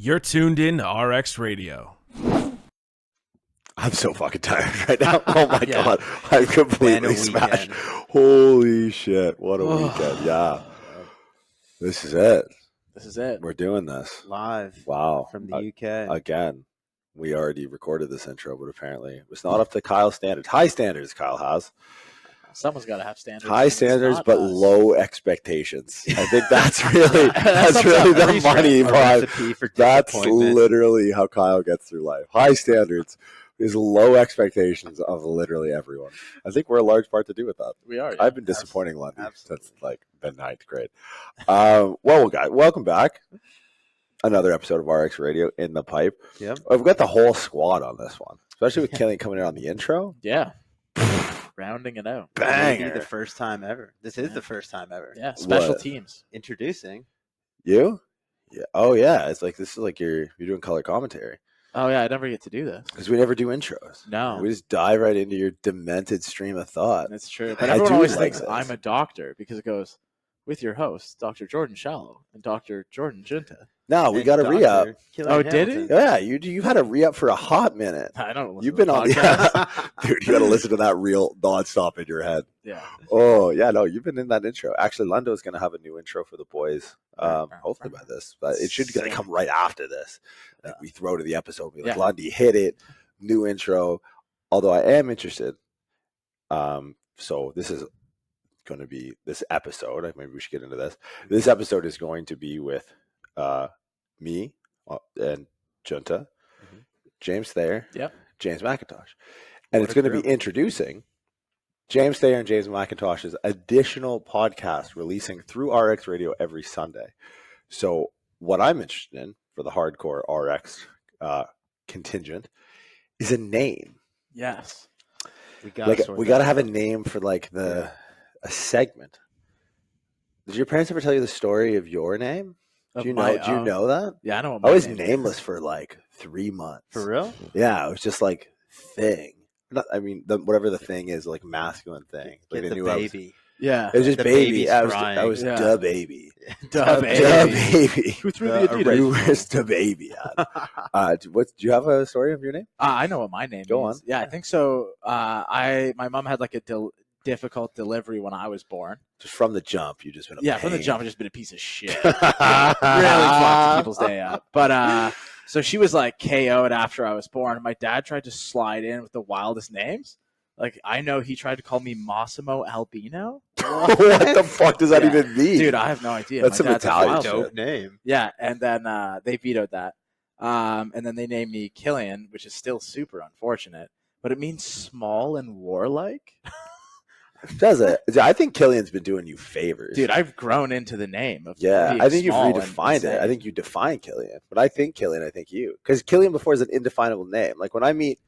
You're tuned in to RX Radio. I'm so fucking tired right now. Oh my God. I'm completely smashed. Holy shit. What a weekend. Yeah. This is it. This is it. We're doing this. Live. Wow. From the UK. Again. We already recorded this intro, but apparently it was not up to Kyle's standards. High standards, Kyle has. Someone's got to have standards. High standards, but low expectations. I think that's really that's really the money part. That's literally how Kyle gets through life. High standards is low expectations of literally everyone. I think we're a large part to do with that. We are. Yeah. I've been disappointing Lundy since like the ninth grade. Well, guys, welcome back. Another episode of RX Radio in the pipe. Yep. We've got the whole squad on this one, especially with Killian coming in on the intro. Yeah. Rounding it out. Banger. Maybe the first time ever. This is the first time ever. Yeah. Special teams. Introducing. You? Yeah. Oh, yeah. It's like this is like you're doing color commentary. Oh, yeah. I never get to do this. Because we never do intros. No. We just dive right into your demented stream of thought. That's true. But everyone always thinks I'm a doctor because it goes with your host, Dr. Jordan Shallow and Dr. Jordan Junta. No, we got a re-up. Oh, did he? Yeah, you had a re-up for a hot minute. I don't listen You've been on the dude, you got to listen to that real nonstop in your head. Yeah. Oh, yeah, no, you've been in that intro. Actually, Lundo's going to have a new intro for the boys, hopefully by this. But it should come right after this. Like we throw to the episode, be like, Lundy, hit it, new intro. Although I am interested. So this is going to be this episode. Maybe we should get into this. This episode is going to be with me and Junta, James Thayer, James Macintosh. And it's going to be introducing James Thayer and James Macintosh's additional podcast releasing through RX Radio every Sunday. So what I'm interested in for the hardcore RX contingent is a name. Yes. We got to have a name for like a segment. Did your parents ever tell you the story of your name? Do you know that? Yeah, I know. I was nameless for like 3 months. For real? Yeah, it was just like thing. Whatever the thing is, like masculine thing. Get like the baby. It was just baby. I was the baby. The baby. Who threw the Adidas? Who was the baby? Do you have a story of your name? I know what my name is. Go on. Yeah, I think so. My mom had like a difficult delivery when I was born. Just from the jump, you just been from the jump, I've just been a piece of shit. Really fucked people's day up. But so she was like KO'd after I was born. And my dad tried to slide in with the wildest names. Like I know he tried to call me Massimo Albino. What the fuck does that even mean? Dude, I have no idea. That's some Italian dope name. Yeah, and then they vetoed that. And then they named me Killian, which is still super unfortunate. But it means small and warlike. Does it? I think Killian's been doing you favors. Dude, I've grown into the name. I think you've redefined it. I think you define Killian. But I think Killian, I think you. Because Killian before is an indefinable name. Like when I meet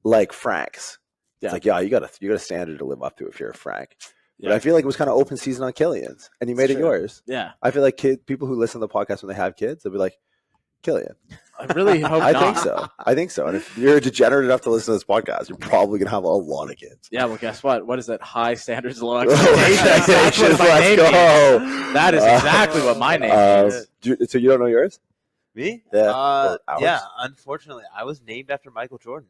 like Franks, it's like, you got a standard to live up to if you're a Frank. But I feel like it was kind of open season on Killian's. And you made it yours. Yeah. I feel like people who listen to the podcast when they have kids, they'll be like, Killian. I really hope I think so. And if you're degenerate enough to listen to this podcast, you're probably going to have a lot of kids. Yeah, well, guess what? What is that? High standards, low expectations. Let's go. That is exactly what my name is. So you don't know yours? Me? Yeah. Yeah, unfortunately. I was named after Michael Jordan.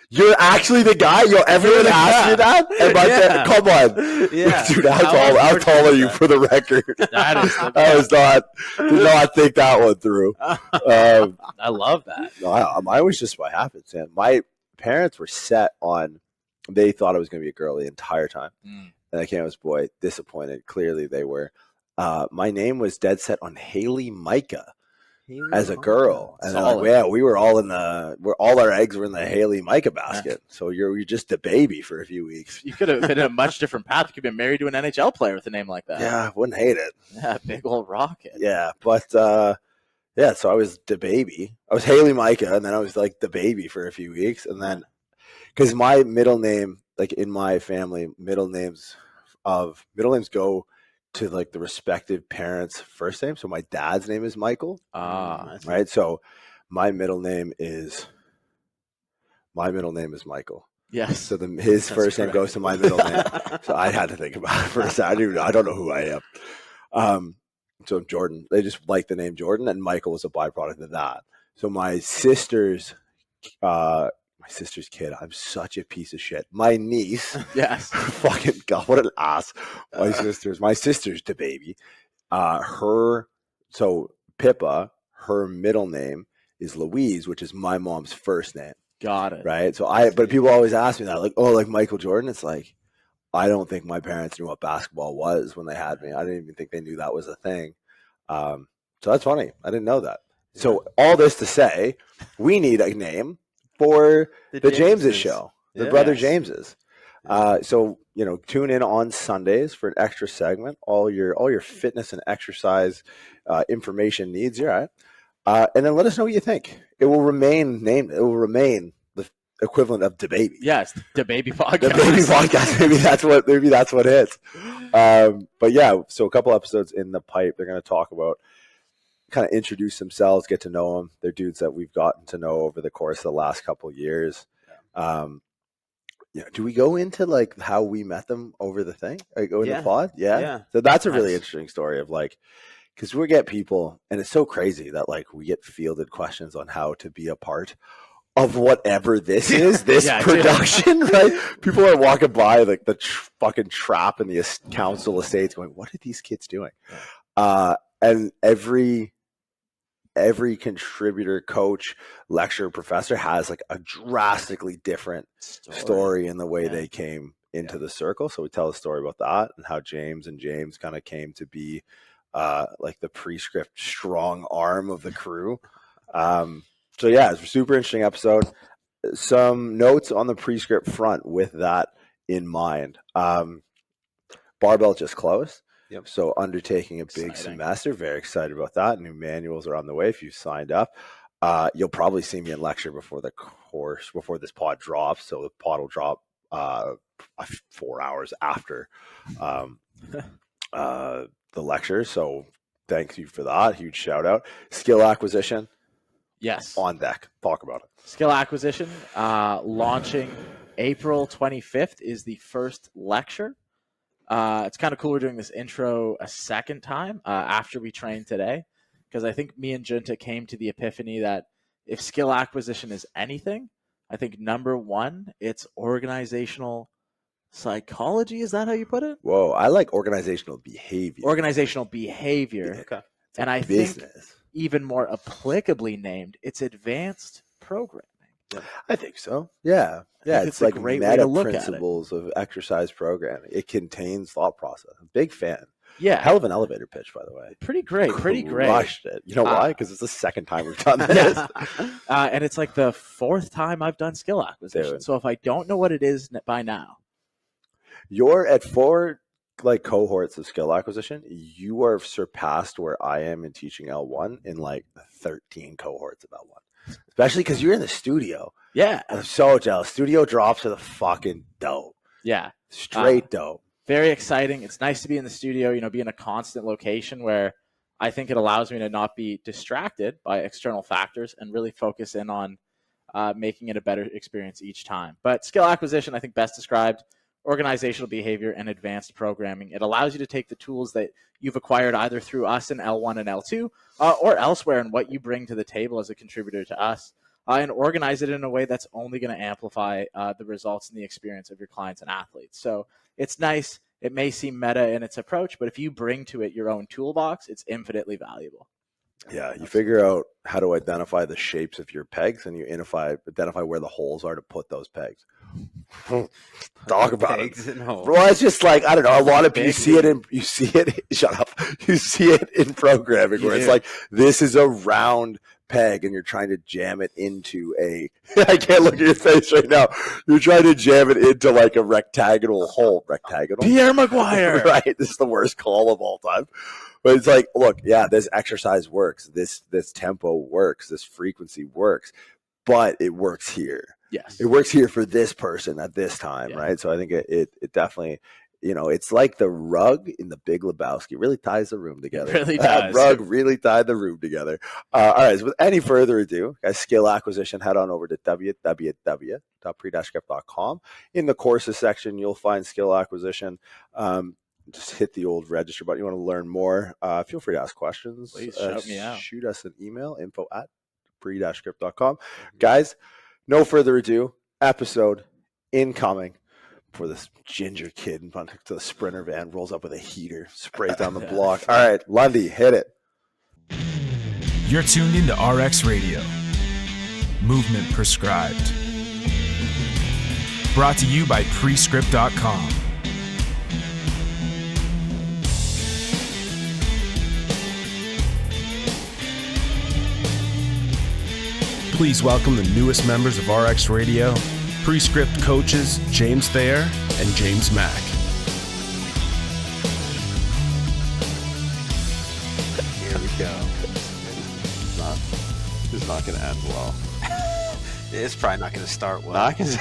You're actually the guy? Everyone asked you that? And come on. Yeah. Dude, how tall are you for the record? Did not think that one through. I love that. No, mine was just what happens, man. My parents were set on, they thought I was going to be a girl the entire time. And I came as a boy, disappointed. Clearly they were. My name was dead set on Haley Micah. As a girl, and we were all all our eggs were in the Haley Micah basket. So you're just a baby for a few weeks. You could have been a much different path. You could have been married to an NHL player with a name like that. Yeah, wouldn't hate it. Yeah, big old rocket. Yeah, but so I was the baby. I was Haley Micah, and then I was like the baby for a few weeks, and then because my middle name, like in my family, middle names go to like the respective parents' first name. So my dad's name is Michael. Right. So my middle name is Michael. Yes. So his first name goes to my middle name. So I had to think about it for a second. I don't know who I am. So Jordan, they just like the name Jordan, and Michael was a byproduct of that. So my sister's kid, I'm such a piece of shit. My niece, Yes. fucking God, what an ass. My sister's the baby. So Pippa, her middle name is Louise, which is my mom's first name. Got it. Right. So but people always ask me that, like, oh, like Michael Jordan. It's like, I don't think my parents knew what basketball was when they had me. I didn't even think they knew that was a thing. So that's funny. I didn't know that. Yeah. So all this to say, we need a name for the Jameses show, the Brother Jameses. So, tune in on Sundays for an extra segment. All your fitness and exercise information needs. You're right. And then let us know what you think. It will remain named. It will remain the equivalent of DeBaby. Yes, DeBaby podcast. The Baby podcast. Maybe that's what hits. But yeah, so a couple episodes in the pipe. They're going to talk about, kind of introduce themselves, get to know them. They're dudes that we've gotten to know over the course of the last couple of years. Do we go into like how we met them over the thing? Like in the pod? Yeah. So that's a really interesting story of like, because we get people, and it's so crazy that like we get fielded questions on how to be a part of whatever this is, this production, right? People are walking by like the fucking trap in the council estates going, what are these kids doing? And every contributor, coach, lecturer, professor has like a drastically different story in the way they came into the circle. So we tell a story about that and how James kind of came to be like the prescript strong arm of the crew. So yeah, it's a super interesting episode. Some notes on the prescript front with that in mind. Barbell just closed. Yep. So undertaking a big semester. Very excited about that. New manuals are on the way if you signed up. You'll probably see me in lecture before this pod drops. So the pod will drop 4 hours after the lecture. So thank you for that. Huge shout out. Skill acquisition. Yes. On deck. Talk about it. Skill acquisition launching April 25th is the first lecture. It's kind of cool we're doing this intro a second time after we trained today, because I think me and Junta came to the epiphany that if skill acquisition is anything, I think number one, it's organizational psychology. Is that how you put it? Whoa, I like organizational behavior. Organizational behavior. Yeah, okay. And I think even more applicably named, it's advanced programming. I think so. Yeah. Yeah. It's like meta principles of exercise programming. It contains thought process. I'm a big fan. Yeah. Hell of an elevator pitch, by the way. Pretty great. Crushed it. You know why? Because it's the second time we've done this. And it's like the fourth time I've done skill acquisition. Dude. So if I don't know what it is by now. You're at 4 like cohorts of skill acquisition. You are surpassed where I am in teaching L1 in like 13 cohorts of L1. Especially because you're in the studio. Yeah. I'm so jealous. Studio drops are the fucking dope. Yeah. Straight dope. Very exciting. It's nice to be in the studio, be in a constant location where I think it allows me to not be distracted by external factors and really focus in on making it a better experience each time. But skill acquisition, I think best described, organizational behavior and advanced programming. It allows you to take the tools that you've acquired either through us in L1 and L2 or elsewhere in what you bring to the table as a contributor to us and organize it in a way that's only going to amplify the results and the experience of your clients and athletes. So it's nice. It may seem meta in its approach, but if you bring to it your own toolbox, it's infinitely valuable. Yeah, you figure out how to identify the shapes of your pegs, and you identify where the holes are to put those pegs. Talk about it. Well, it's just like, I don't know, a lot of people you see it in programming where it's like, this is a round peg and you're trying to jam it into I can't look at your face right now. You're trying to jam it into like a rectangular hole. Pierre Maguire. Right. This is the worst call of all time. But it's like, look, yeah, this exercise works. This tempo works. This frequency works. But it works here. Yes. It works here for this person at this time, right? So I think it definitely, it's like the rug in The Big Lebowski. It really ties the room together. It really does. That rug really tied the room together. All right, so with any further ado, guys, skill acquisition, head on over to www.pre-script.com. In the courses section, you'll find skill acquisition. just hit the old register button. You want to learn more, feel free to ask questions. Please shout me out. Shoot us an email, info@pre-script.com. Guys, no further ado, episode incoming. Before this ginger kid in front of the Sprinter van rolls up with a heater, sprays down the block. All right, Lundy, hit it. You're tuned into RX Radio. Movement prescribed. Brought to you by prescript.com. Please welcome the newest members of RX Radio, Prescript coaches James Thayer and James Mac. Here we go. This is not going to end well. It's probably not going to start well. Not gonna...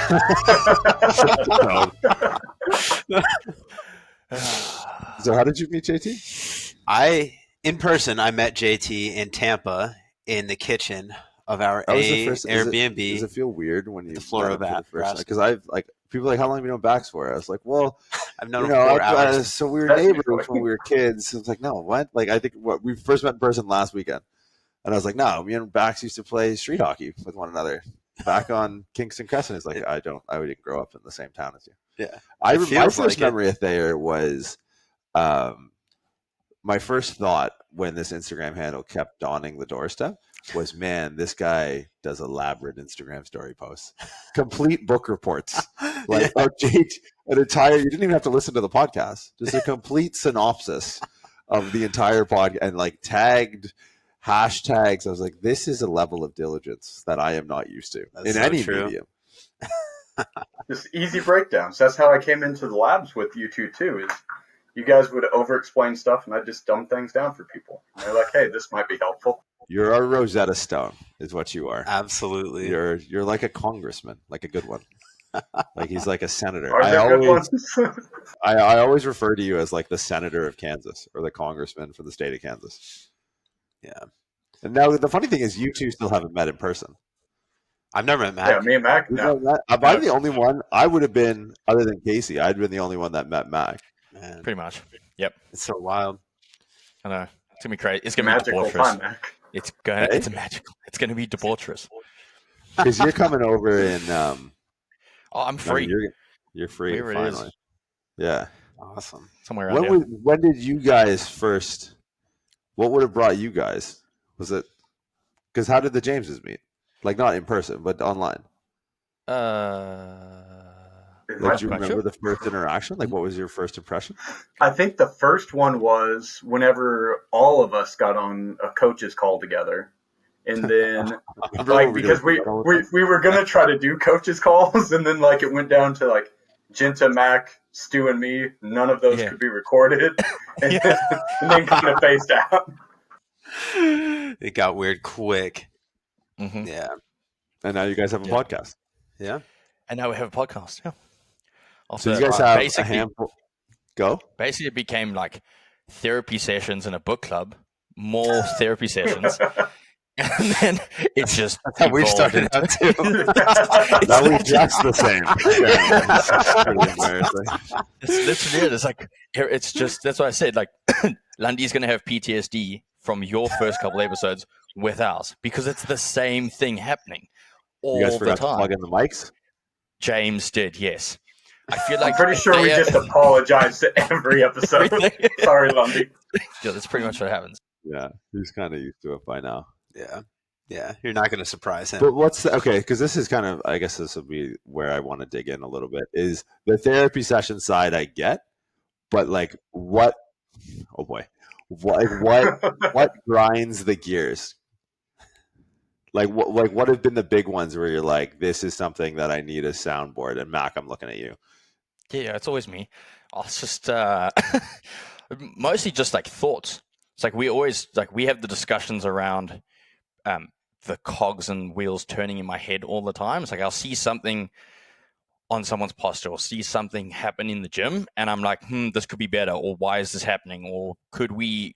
So how did you meet JT? In person, I met JT in Tampa in the kitchen of our Airbnb. Does it feel weird when you Florida met him for the first time? Because I've people are like, how long have you known Bax for? I was like, well, I've known him for 4 hours. So we were neighbors when we were kids. I was like, no, what? Like I think we first met in person last weekend, and I was like, no, me and Bax used to play street hockey with one another back on Kingston Crescent. He's like, I didn't grow up in the same town as you. Yeah, my first memory of Thayer was, my first thought when this Instagram handle kept dawning the doorstep was, man, this guy does elaborate Instagram story posts, complete book reports, like an entire. You didn't even have to listen to the podcast, just a complete synopsis of the entire podcast and like tagged hashtags. I was like, this is a level of diligence that I am not used to in any medium. Just easy breakdowns. That's how I came into the labs with you two too. Is you guys would over-explain stuff, and I'd just dumb things down for people. And they're like, hey, this might be helpful. You're a Rosetta Stone, is what you are. Absolutely. You're like a congressman, like a good one. Like he's like a senator. I always refer to you as like the senator of Kansas or the congressman for the state of Kansas. Yeah. And now the funny thing is, you two still haven't met in person. I've never met Mac. Yeah, me and Mac. No. I'm the only one. I would have been, other than Casey, I'd been the only one that met Mac. Man, Pretty much. Yep. it's so wild. I know. It's gonna be crazy. It's gonna be Magical debaucherous. fun, Mac. It's gonna. It's magical. It's gonna be debaucherous. Because you're coming over in. Oh, I'm free. You're free Wherever it finally. is. Yeah. Awesome. Somewhere around here. When did you guys first? What would have brought you guys? Was it? Because how did the Jameses meet? Like not in person, but online. Like, do you remember the first interaction? Like, what was your first impression? I think the first one was whenever all of us got on a coach's call together. And then, like, because we were going to try to do coaches calls, and then, like, it went down to, like, Jinta, Mac, Stu, and me. None of those could be recorded. And then kind of phased out. It got weird quick. Mm-hmm. Yeah. And now you guys have a podcast. Yeah. And now we have a podcast. Yeah. So Also, you guys have a handful. Go. Basically, it became like therapy sessions and a book club, more therapy sessions. And then it's just We started out too. Now we just the same. It's weird. It's like it's just that's why I said like Lundy's gonna have PTSD from your first couple episodes with ours because it's the same thing happening all You guys the forgot to time. plug in the mics? James did, yes. I feel like I'm pretty sure we just apologize to every episode. Sorry, Lundy. Yeah, that's pretty much what happens. Yeah, he's kind of used to it by now. Yeah. Yeah. You're not going to surprise him. But okay, because this is kind of, I guess this will be where I want to dig in a little bit, is the therapy session side I get, but like what grinds the gears? Like what have been the big ones where you're like, this is something that I need a soundboard? And Mac, I'm looking at you. Yeah, it's always me. It's just mostly just like thoughts. It's like we always we have the discussions around the cogs and wheels turning in my head all the time. It's like I'll see something on someone's posture or see something happen in the gym, and I'm like, this could be better, or why is this happening, or could we,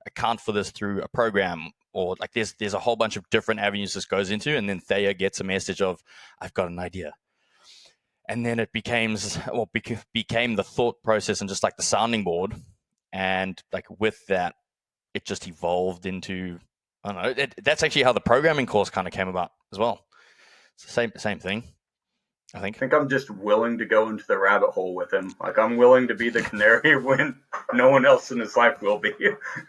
account for this through a program, or like there's a whole bunch of different avenues this goes into, and then Thayer gets a message of, I've got an idea. And then it became the thought process and just like the sounding board. And like with that, it just evolved into, I don't know, that's actually how the programming course kind of came about as well. It's the same thing, I think. I think I'm just willing to go into the rabbit hole with him. Like, I'm willing to be the canary when no one else in his life will be.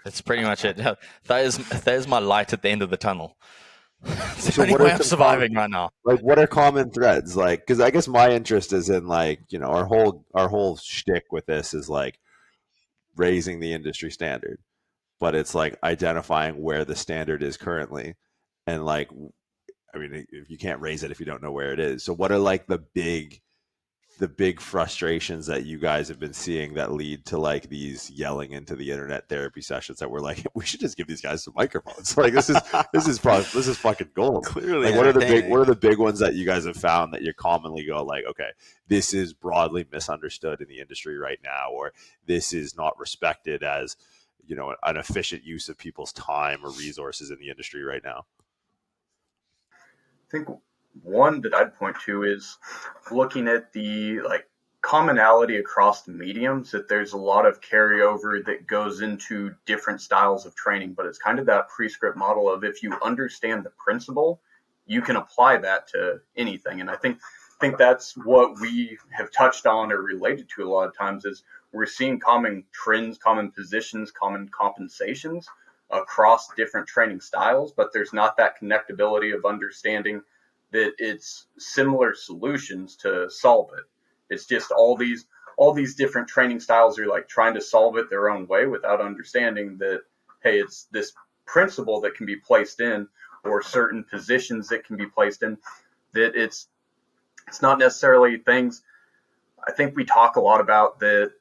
That's pretty much it. There's my light at the end of the tunnel. It's the So only what way are I'm some surviving right now. Like, what are common threads? Like, because I guess my interest is in, like, you know, our whole shtick with this is like raising the industry standard, but it's like identifying where the standard is currently, and like, I mean, if you can't raise it if you don't know where it is. So what are like the big frustrations that you guys have been seeing that lead to like these yelling into the internet therapy sessions that we're like, we should just give these guys some microphones. Like, this is fucking gold. Clearly, like, what are the big ones that you guys have found that you commonly go like, okay, this is broadly misunderstood in the industry right now, or this is not respected as, you know, an efficient use of people's time or resources in the industry right now? I think one that I'd point to is looking at the like commonality across the mediums, that there's a lot of carryover that goes into different styles of training, but it's kind of that prescript model of, if you understand the principle, you can apply that to anything. And I think that's what we have touched on or related to a lot of times, is we're seeing common trends, common positions, common compensations across different training styles, but there's not that connectability of understanding that it's similar solutions to solve it. It's just all these different training styles are like trying to solve it their own way without understanding that, hey, it's this principle that can be placed in, or certain positions that can be placed in, that it's not necessarily things. I think we talk a lot about that,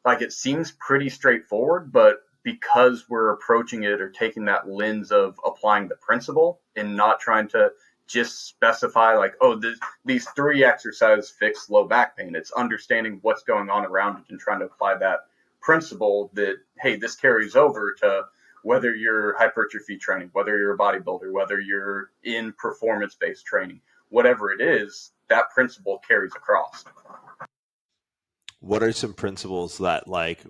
like, it seems pretty straightforward, but because we're approaching it or taking that lens of applying the principle and not trying to just specify like, oh, these 3 exercises fix low back pain. It's understanding what's going on around it and trying to apply that principle that, hey, this carries over to whether you're hypertrophy training, whether you're a bodybuilder, whether you're in performance-based training, whatever it is, that principle carries across. What are some principles that like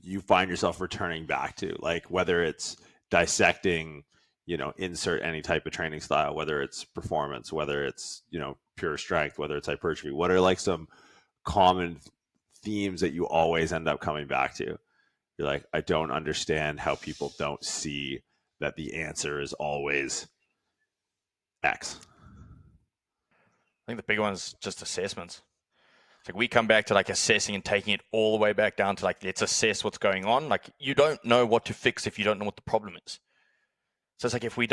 you find yourself returning back to, like whether it's dissecting, you know, insert any type of training style, whether it's performance, whether it's, you know, pure strength, whether it's hypertrophy? What are like some common themes that you always end up coming back to? You're like, I don't understand how people don't see that the answer is always X. I think the big one is just assessments. It's like we come back to like assessing and taking it all the way back down to like, let's assess what's going on. Like, you don't know what to fix if you don't know what the problem is. So it's like, if we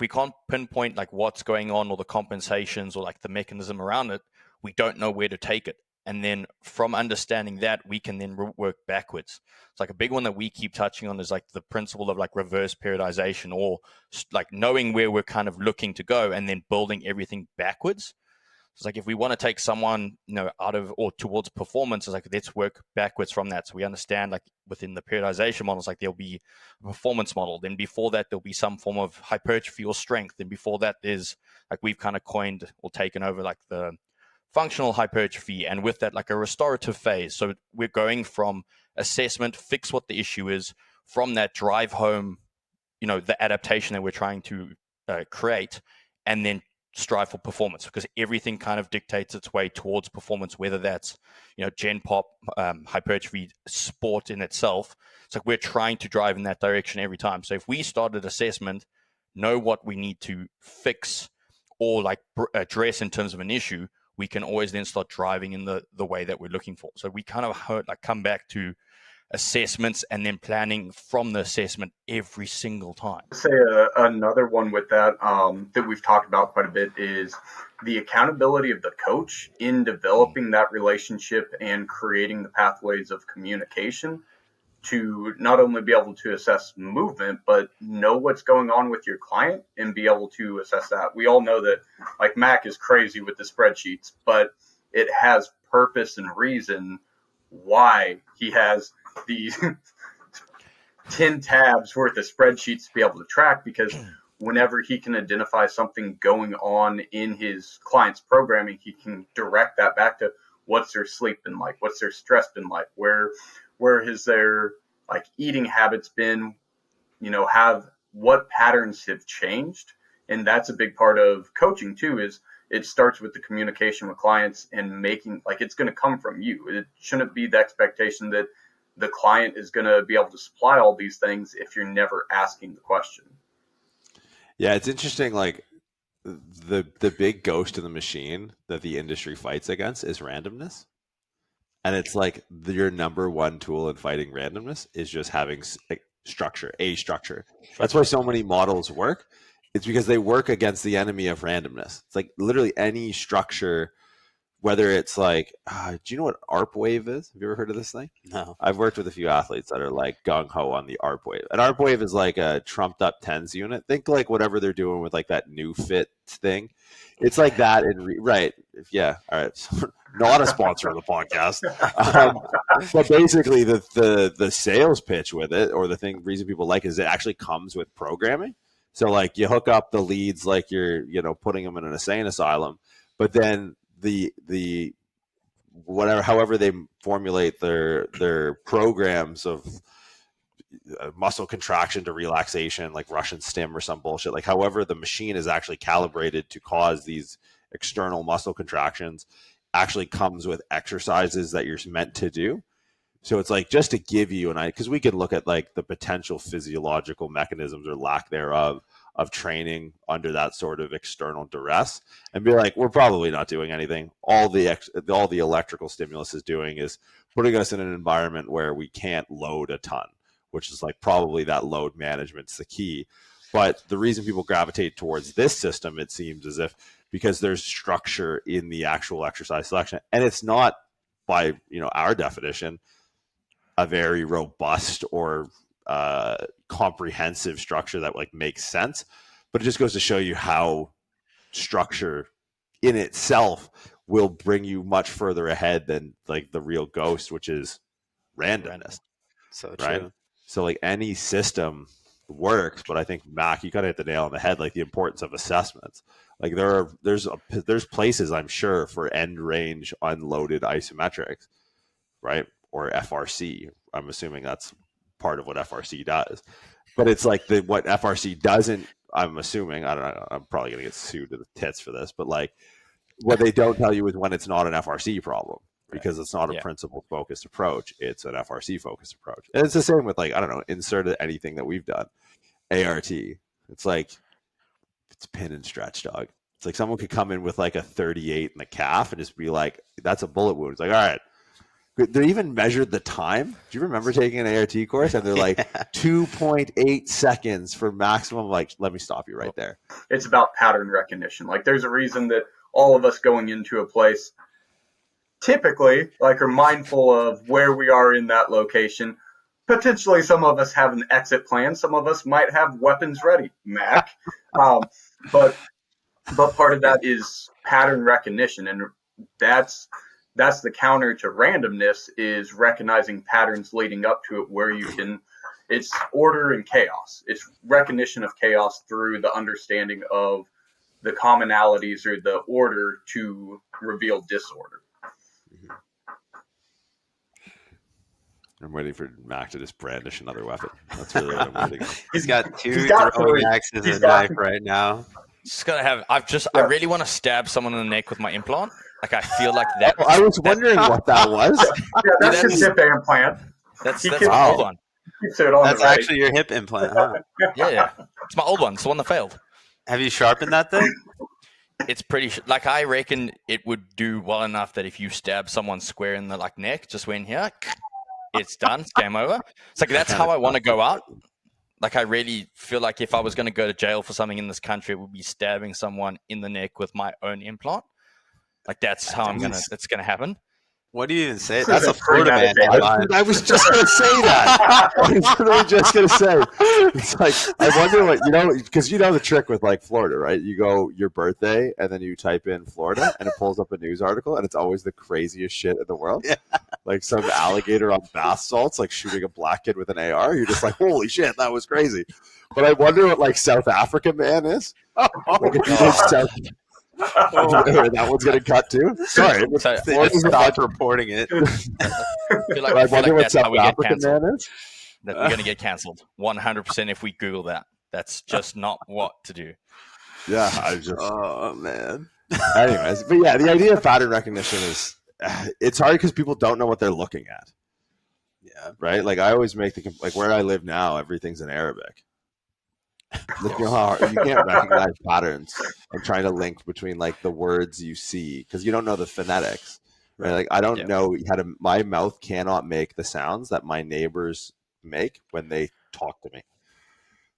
can't pinpoint like what's going on or the compensations or like the mechanism around it, we don't know where to take it. And then from understanding that, we can then work backwards. It's like a big one that we keep touching on is like the principle of like reverse periodization, or like knowing where we're kind of looking to go and then building everything backwards. It's like, if we want to take someone, you know, out of or towards performance, it's like, let's work backwards from that. So we understand like within the periodization models, like there'll be a performance model. Then before that, there'll be some form of hypertrophy or strength. Then before that is like, we've kind of coined or taken over like the functional hypertrophy, and with that, like a restorative phase. So we're going from assessment, fix what the issue is, from that drive home, you know, the adaptation that we're trying to create, and then strive for performance, because everything kind of dictates its way towards performance, whether that's, you know, gen pop, hypertrophy, sport in itself. It's like we're trying to drive in that direction every time. So if we started assessment, know what we need to fix or like address in terms of an issue, we can always then start driving in the way that we're looking for. So we kind of like come back to assessments and then planning from the assessment every single time. I'd say another one with that that we've talked about quite a bit is the accountability of the coach in developing that relationship and creating the pathways of communication to not only be able to assess movement, but know what's going on with your client and be able to assess that. We all know that like Mac is crazy with the spreadsheets, but it has purpose and reason why he has these 10 tabs worth of spreadsheets to be able to track, because whenever he can identify something going on in his client's programming, he can direct that back to what's their sleep been like, what's their stress been like, where has their like eating habits been, what patterns have changed. And that's a big part of coaching too, is it starts with the communication with clients and making, like, it's going to come from you. It shouldn't be the expectation that the client is going to be able to supply all these things if you're never asking the question. Yeah, it's interesting. Like the big ghost in the machine that the industry fights against is randomness. And it's like your number one tool in fighting randomness is just having structure. That's why so many models work. It's because they work against the enemy of randomness. It's like literally any structure, whether it's like, do you know what ARP wave is? Have you ever heard of this thing? No. I've worked with a few athletes that are like gung-ho on the ARP wave. An ARP wave is like a trumped up tens unit. Think like whatever they're doing with like that new fit thing. It's like that. Right. Yeah. All right. Not a sponsor of the podcast. But basically the sales pitch with it, or the reason people like it, is it actually comes with programming. So like you hook up the leads like you're, putting them in an insane asylum, but then the however they formulate their programs of muscle contraction to relaxation, like Russian stim or some bullshit, like however the machine is actually calibrated to cause these external muscle contractions, actually comes with exercises that you're meant to do. So it's like, just to give you because we can look at like the potential physiological mechanisms or lack thereof of training under that sort of external duress, and be like, we're probably not doing anything. All the electrical stimulus is doing is putting us in an environment where we can't load a ton, which is like probably that load management's the key. But the reason people gravitate towards this system, it seems as if, because there's structure in the actual exercise selection, and it's not, by our definition, a very robust or comprehensive structure that like makes sense, but it just goes to show you how structure in itself will bring you much further ahead than like the real ghost, which is randomness. So right? true. So like any system works, but I think Mac, you kind of hit the nail on the head, like the importance of assessments. Like there's places, I'm sure, for end range unloaded isometrics, right? Or FRC. I'm assuming that's part of what FRC does. But it's like what FRC doesn't, I'm assuming, I don't know, I'm probably going to get sued to the tits for this, but like what they don't tell you is when it's not an FRC problem, because it's not a principle-focused approach. It's an FRC-focused approach. And it's the same with like, I don't know, insert anything that we've done. ART. It's like, it's pin and stretch, dog. It's like someone could come in with like a 38 in the calf and just be like, that's a bullet wound. It's like, all right. They even measured the time. Do you remember taking an ART course? And they're like 2.8 seconds for maximum. Like, let me stop you right there. It's about pattern recognition. Like, there's a reason that all of us going into a place typically like are mindful of where we are in that location. Potentially, some of us have an exit plan. Some of us might have weapons ready, Mac. But part of that is pattern recognition, and that's the counter to randomness, is recognizing patterns leading up to it where you can, it's order and chaos. It's recognition of chaos through the understanding of the commonalities or the order to reveal disorder. I'm waiting for Mac to just brandish another weapon. That's really what I'm waiting on. He's got two throwing axes and a knife right now. Just gonna have. I really want to stab someone in the neck with my implant. Like I feel like that. I was wondering what that was. Yeah, that's his hip implant. That's my old one. That's actually your hip implant, huh? Yeah. It's my old one. It's the one that failed. Have you sharpened that thing? It's pretty. Like I reckon it would do well enough that if you stab someone square in the like neck, just went here, it's done. It's game over. It's like that's how I want to go out. Like I really feel like if I was going to go to jail for something in this country, it would be stabbing someone in the neck with my own implant. Like that's how it's going to happen. What do you even say? That's a Florida man. I was just going to say that. I was literally just going to say. It's like, I wonder what, because you know the trick with like Florida, right? You go your birthday and then you type in Florida and it pulls up a news article and it's always the craziest shit in the world. Yeah. Like some alligator on bath salts, like shooting a black kid with an AR. You're just like, holy shit, that was crazy. But I wonder what like South African man is. Like if you did South that one's getting cut too. Sorry, Florida's not reporting it. I wonder what South African man is. That we're going to get cancelled 100% if we Google that. That's just not what to do. Yeah, oh man. Anyways, but yeah, the idea of pattern recognition is it's hard because people don't know what they're looking at. Yeah, right. Like I always make like where I live now, everything's in Arabic. Like, you know how hard, you can't recognize patterns and trying to link between like the words you see because you don't know the phonetics, right? Like I don't know how to. My mouth cannot make the sounds that my neighbors make when they talk to me.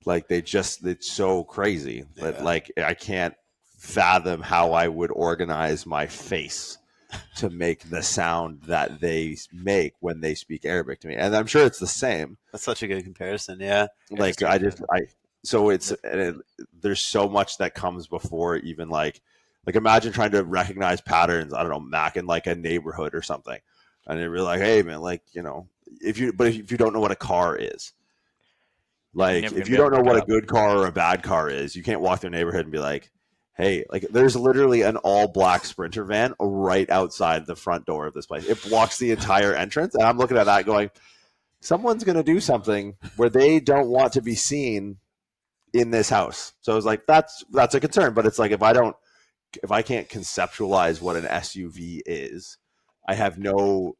Like it's so crazy that like I can't fathom how I would organize my face to make the sound that they make when they speak Arabic to me, and I'm sure it's the same. That's such a good comparison. Yeah, like So there's so much that comes before even like imagine trying to recognize patterns. I don't know, Mac in like a neighborhood or something, and you're like, hey man, like if you don't know what a car is, like if you don't know what a good car or a bad car is, you can't walk through a neighborhood and be like, hey, like there's literally an all black Sprinter van right outside the front door of this place. It blocks the entire entrance, and I'm looking at that going, someone's gonna do something where they don't want to be seen in this house. So it's like that's a concern, but it's like if I can't conceptualize what an SUV is, I have no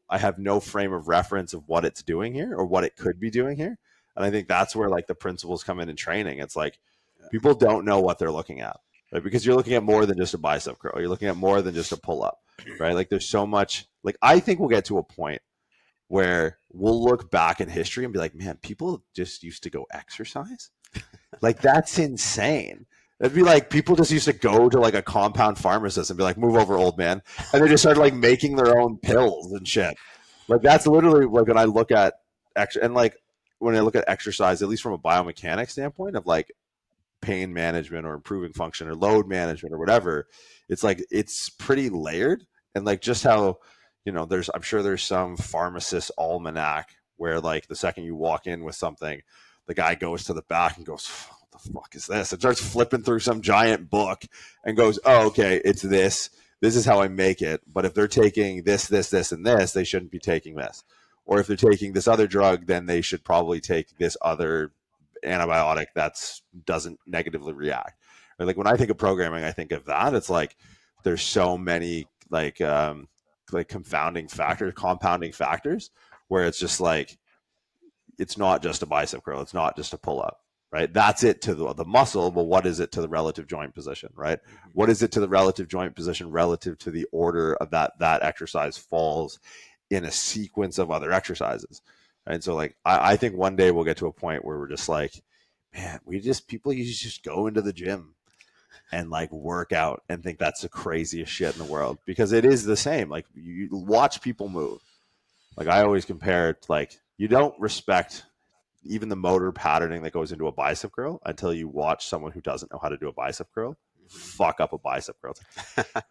frame of reference of what it's doing here or what it could be doing here. And I think that's where like the principles come in training. It's like people don't know what they're looking at, right? Because you're looking at more than just a bicep curl. You're looking at more than just a pull up, right? Like there's so much. Like I think we'll get to a point where we'll look back in history and be like, man, people just used to go exercise. Like that's insane. It'd be like people just used to go to like a compound pharmacist and be like, move over, old man. And they just started like making their own pills and shit. Like that's literally like when I look at when I look at exercise, at least from a biomechanics standpoint of like pain management or improving function or load management or whatever, it's like it's pretty layered. And like just how, I'm sure there's some pharmacist almanac where like the second you walk in with something, the guy goes to the back and goes, what the fuck is this? And starts flipping through some giant book and goes, oh, okay, it's this. This is how I make it. But if they're taking this, and this, they shouldn't be taking this. Or if they're taking this other drug, then they should probably take this other antibiotic that doesn't negatively react. Or like when I think of programming, I think of that. It's like there's so many like compounding factors where it's just like, it's not just a bicep curl. It's not just a pull up, right? That's it to the muscle. But what is it to the relative joint position, right? Mm-hmm. What is it to the relative joint position relative to the order of that exercise falls in a sequence of other exercises? And so like, I think one day we'll get to a point where we're just like, man, people used to just go into the gym and like work out and think that's the craziest shit in the world because it is the same. Like you watch people move. Like I always compare it like, you don't respect even the motor patterning that goes into a bicep curl until you watch someone who doesn't know how to do a bicep curl fuck up a bicep curl.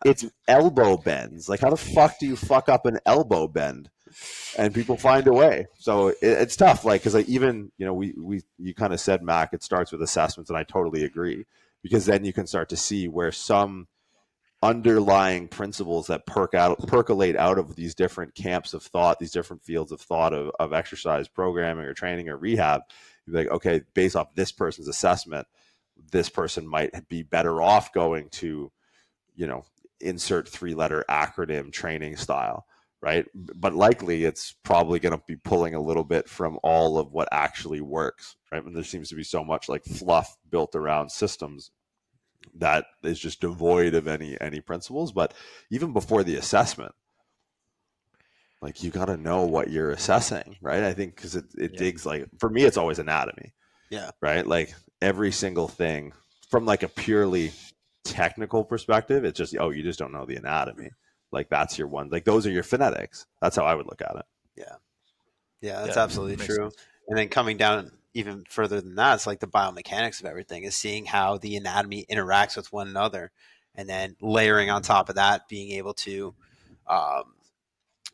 It's elbow bends. Like how the fuck do you fuck up an elbow bend? And people find a way. So it's tough. Like, cause like even, you kind of said, Mac, it starts with assessments, and I totally agree, because then you can start to see where some underlying principles that percolate out of these different camps of thought, these different fields of thought of exercise programming or training or rehab. You're like, okay, based off this person's assessment, this person might be better off going to, insert 3-letter acronym training style, right? But likely it's probably going to be pulling a little bit from all of what actually works, right? And there seems to be so much like fluff built around systems that is just devoid of any principles. But even before the assessment, like you got to know what you're assessing, right? I think because it digs, like for me, it's always anatomy. Yeah. Right. Like every single thing from like a purely technical perspective, it's just, you just don't know the anatomy. Like that's your one, like those are your phonetics. That's how I would look at it. Yeah, that's absolutely true. Sense. And then coming down even further than that, it's like the biomechanics of everything is seeing how the anatomy interacts with one another, and then layering on top of that, being able to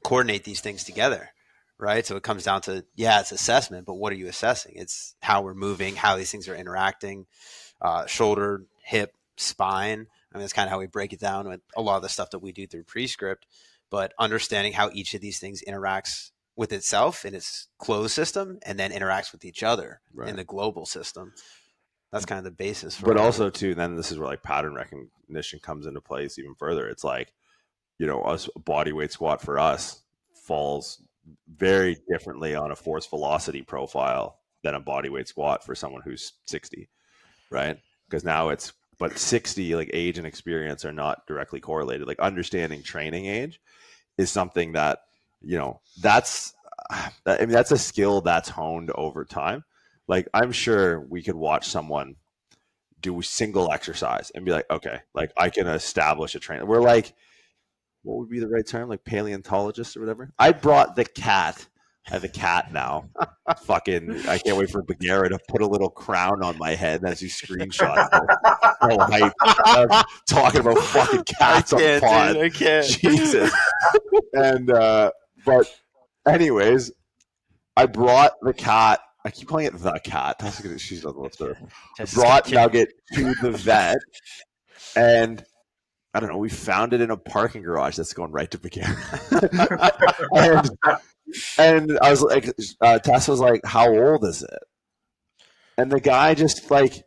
coordinate these things together, right? So it comes down to, it's assessment, but what are you assessing? It's how we're moving, how these things are interacting, shoulder, hip, spine. I mean, that's kind of how we break it down with a lot of the stuff that we do through Prescript, but understanding how each of these things interacts with itself in its closed system and then interacts with each other in the global system. That's kind of the basis for it. But also too, then this is where like pattern recognition comes into place even further. It's like, us body weight squat for us falls very differently on a force velocity profile than a body weight squat for someone who's 60, right? Because now but 60, like age and experience are not directly correlated. Like understanding training age is something that, that's a skill that's honed over time. Like I'm sure we could watch someone do a single exercise and be like, okay, like I can establish a trainer. We're like, what would be the right term? Like paleontologist or whatever. I brought the cat. I have a cat now. I can't wait for Bagheera to put a little crown on my head as he screenshots it. I'm talking about fucking cats on the pod. Dude, I can't. Jesus. And but anyways, I brought the cat. I keep calling it the cat. That's because she's on the list. I brought Nugget to the vet, and I don't know. We found it in a parking garage that's going right to Bagheera. and I was like, Tess was like, "How old is it?" And the guy just like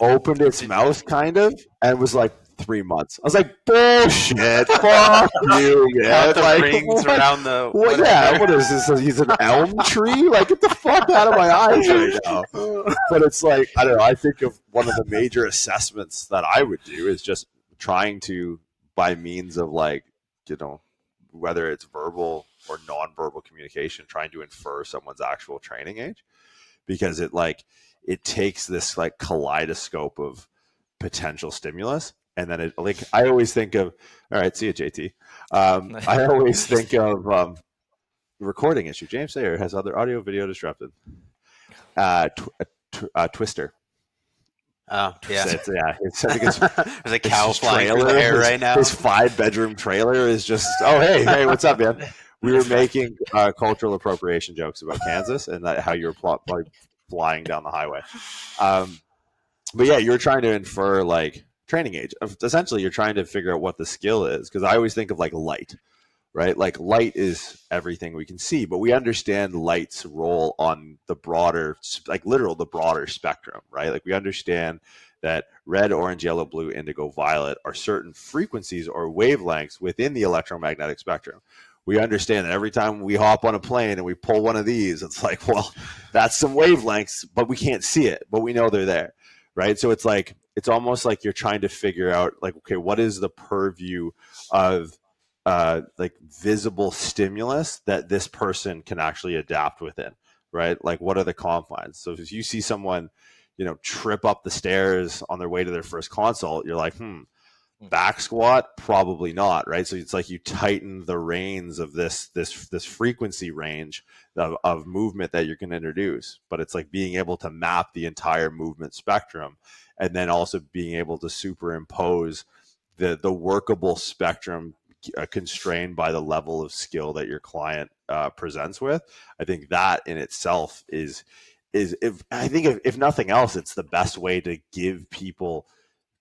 opened its mouth, kind of, and was like, 3 months. I was like, bullshit. Fuck you, man. Like, rings around the. What is this? He's an elm tree? Like, get the fuck out of my eyes right now. But it's like, I don't know. I think of one of the major assessments that I would do is just trying to, by means of like, whether it's verbal or nonverbal communication, trying to infer someone's actual training age, because it takes this like kaleidoscope of potential stimulus. And then I always think of, all right, see you, JT. I always think of recording issue. James Thayer has other audio video disrupted. Twister. Oh, yeah. There's a cow flying through the air right now. His 5-bedroom trailer is just, hey, what's up, man? We were making cultural appropriation jokes about Kansas and how you were flying down the highway. But yeah, you were trying to infer like training age. Essentially, you're trying to figure out what the skill is, because I always think of like light, right? Like light is everything we can see, but we understand light's role on the broader, like the broader spectrum, right? Like we understand that red, orange, yellow, blue, indigo, violet are certain frequencies or wavelengths within the electromagnetic spectrum. We understand that every time we hop on a plane and we pull one of these, it's like, well, that's some wavelengths, but we can't see it, but we know they're there, right? So it's like, it's almost like you're trying to figure out like, okay, what is the purview of like visible stimulus that this person can actually adapt within, right? Like what are the confines? So if you see someone, trip up the stairs on their way to their first consult, you're like, back squat, probably not, right? So it's like you tighten the reins of this frequency range of movement that you can introduce, but it's like being able to map the entire movement spectrum, and then also being able to superimpose the workable spectrum constrained by the level of skill that your client presents with. I think that in itself is if nothing else, it's the best way to give people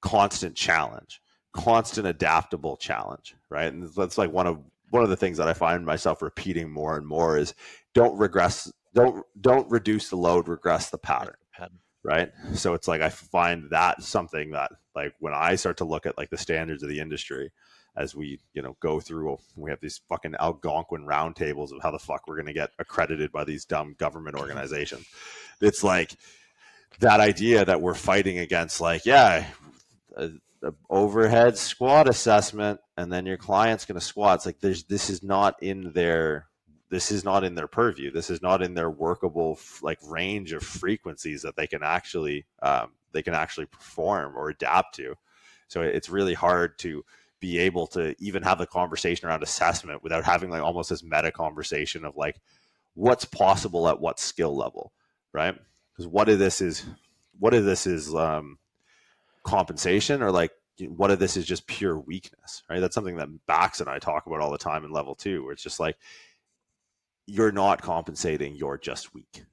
constant challenge, constant adaptable challenge, right? And that's like one of the things that I find myself repeating more and more is don't reduce the load, regress the pattern. Right. So it's like I find that something that like when I start to look at like the standards of the industry as we, go through, we have these fucking Algonquin roundtables of how the fuck we're going to get accredited by these dumb government organizations. It's like that idea that we're fighting against like, the overhead squat assessment and then your client's going to squat. It's like this is not in their purview. This is not in their workable like range of frequencies that they can actually perform or adapt to. So it's really hard to be able to even have the conversation around assessment without having like almost this meta conversation of like what's possible at what skill level, right? Because what if this is compensation, or like what if this is just pure weakness, right? That's something that Bax and I talk about all the time in level 2, where it's just like you're not compensating, you're just weak.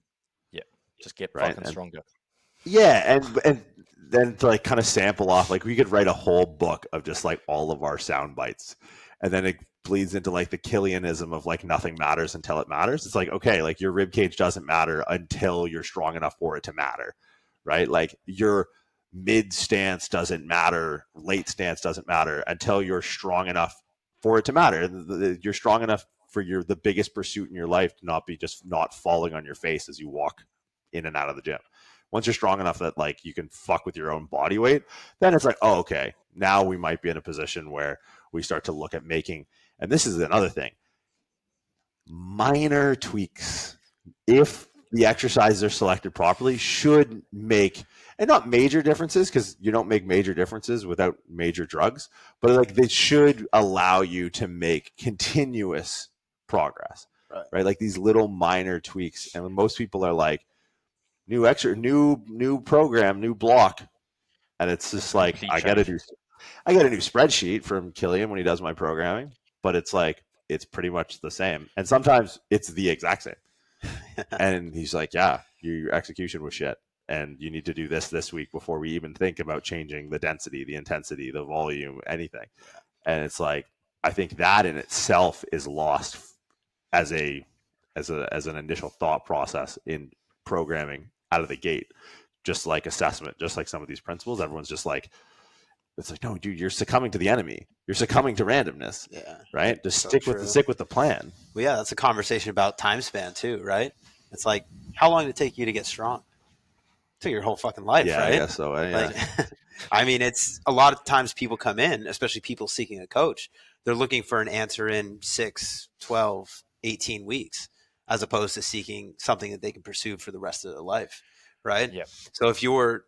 Yeah, just get right? fucking stronger. Yeah, and then to like kind of sample off, like we could write a whole book of just like all of our sound bites, and then it bleeds into like the Killianism of like nothing matters until it matters. It's like, okay, like your rib cage doesn't matter until you're strong enough for it to matter, right? Like your mid stance doesn't matter, late stance doesn't matter until you're strong enough for it to matter. You're strong enough for the biggest pursuit in your life to not be just not falling on your face as you walk in and out of the gym. Once you're strong enough that like you can fuck with your own body weight, then it's like, oh, okay, now we might be in a position where we start to look at making, and this is another thing, minor tweaks, if the exercises are selected properly, should make, and not major differences, because you don't make major differences without major drugs, but like they should allow you to make continuous progress, right? Like these little minor tweaks. And when most people are like, new program, new block, and it's just like I got a new spreadsheet from Killian when he does my programming, but it's like it's pretty much the same, and sometimes it's the exact same. And he's like, yeah, your execution was shit, and you need to do this week before we even think about changing the density, the intensity, the volume, anything. And it's like, I think that in itself is lost as an initial thought process in programming out of the gate. Just like assessment, just like some of these principles, everyone's just like, it's like, no, dude, you're succumbing to the enemy. You're succumbing to randomness. Yeah. Right? Just stick with the plan. Well, yeah, that's a conversation about time span too, right? It's like, how long did it take you to get strong? It took your whole fucking life, yeah, right? I guess so. Yeah. Like, I mean, it's a lot of times people come in, especially people seeking a coach, they're looking for an answer in 6, 12, 18 weeks, as opposed to seeking something that they can pursue for the rest of their life. Right. Yeah. So if you're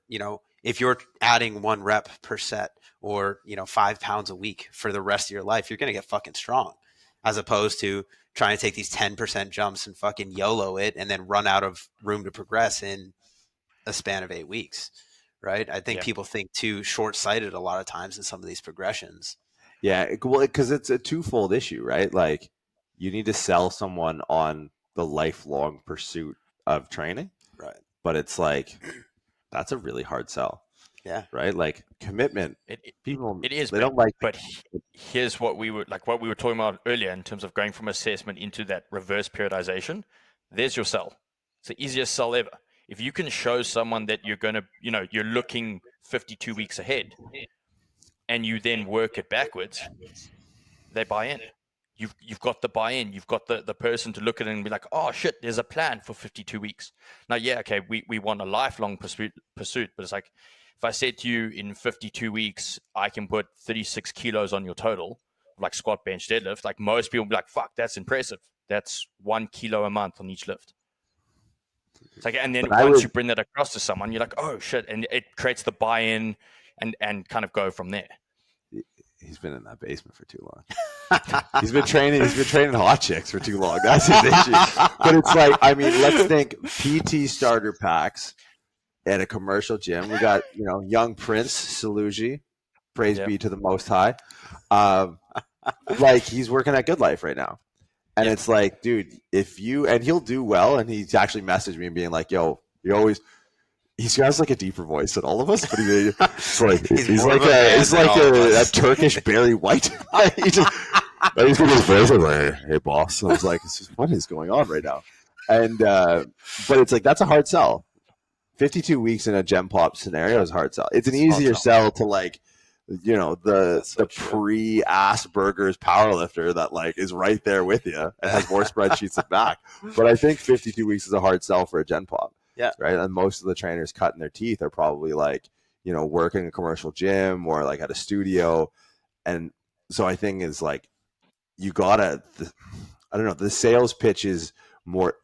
adding 1 rep per set, or, 5 pounds a week for the rest of your life, you're going to get fucking strong, as opposed to trying to take these 10% jumps and fucking YOLO it and then run out of room to progress in a span of 8 weeks. Right. I think people think too short-sighted a lot of times in some of these progressions. Yeah. Well, because it's a twofold issue, right? Like you need to sell someone on the lifelong pursuit of training. Right. But it's like, that's a really hard sell. Yeah. Right. Like commitment. It is. They don't like. But here's what we were talking about earlier in terms of going from assessment into that reverse periodization. There's your sell. It's the easiest sell ever. If you can show someone that you're going to, you're looking 52 weeks ahead, and you then work it backwards, they buy in. You've got the buy-in. You've got the person to look at it and be like, oh, shit, there's a plan for 52 weeks. Now, yeah, okay, we want a lifelong pursuit, but it's like, if I said to you in 52 weeks, I can put 36 kilos on your total, like squat, bench, deadlift, like most people will be like, fuck, that's impressive. That's 1 kilo a month on each lift. It's like, and then once you bring that across to someone, you're like, oh, shit, and it creates the buy-in and kind of go from there. He's been in that basement for too long. He's been training hot chicks for too long. That's his issue. But it's like, I mean, let's think PT starter packs at a commercial gym. We got, young Prince Saluji, praise be to the Most High. Like he's working at Good Life right now. And it's like, dude, and he'll do well. And he's actually messaged me and being like, yo, he has like a deeper voice than all of us, but he's like a Turkish Barry White. He's got his voice like, hey boss. I was like, what is going on right now? And but it's like, that's a hard sell. 52 weeks in a gem pop scenario is a hard sell. It's an easier sell to like, the pre-Asperger's powerlifter that like is right there with you and has more spreadsheets than back. But I think 52 weeks is a hard sell for a gen pop. Yeah. Right. And most of the trainers cutting their teeth are probably like, working a commercial gym or like at a studio. And so I think is like, you gotta, I don't know, the sales pitch is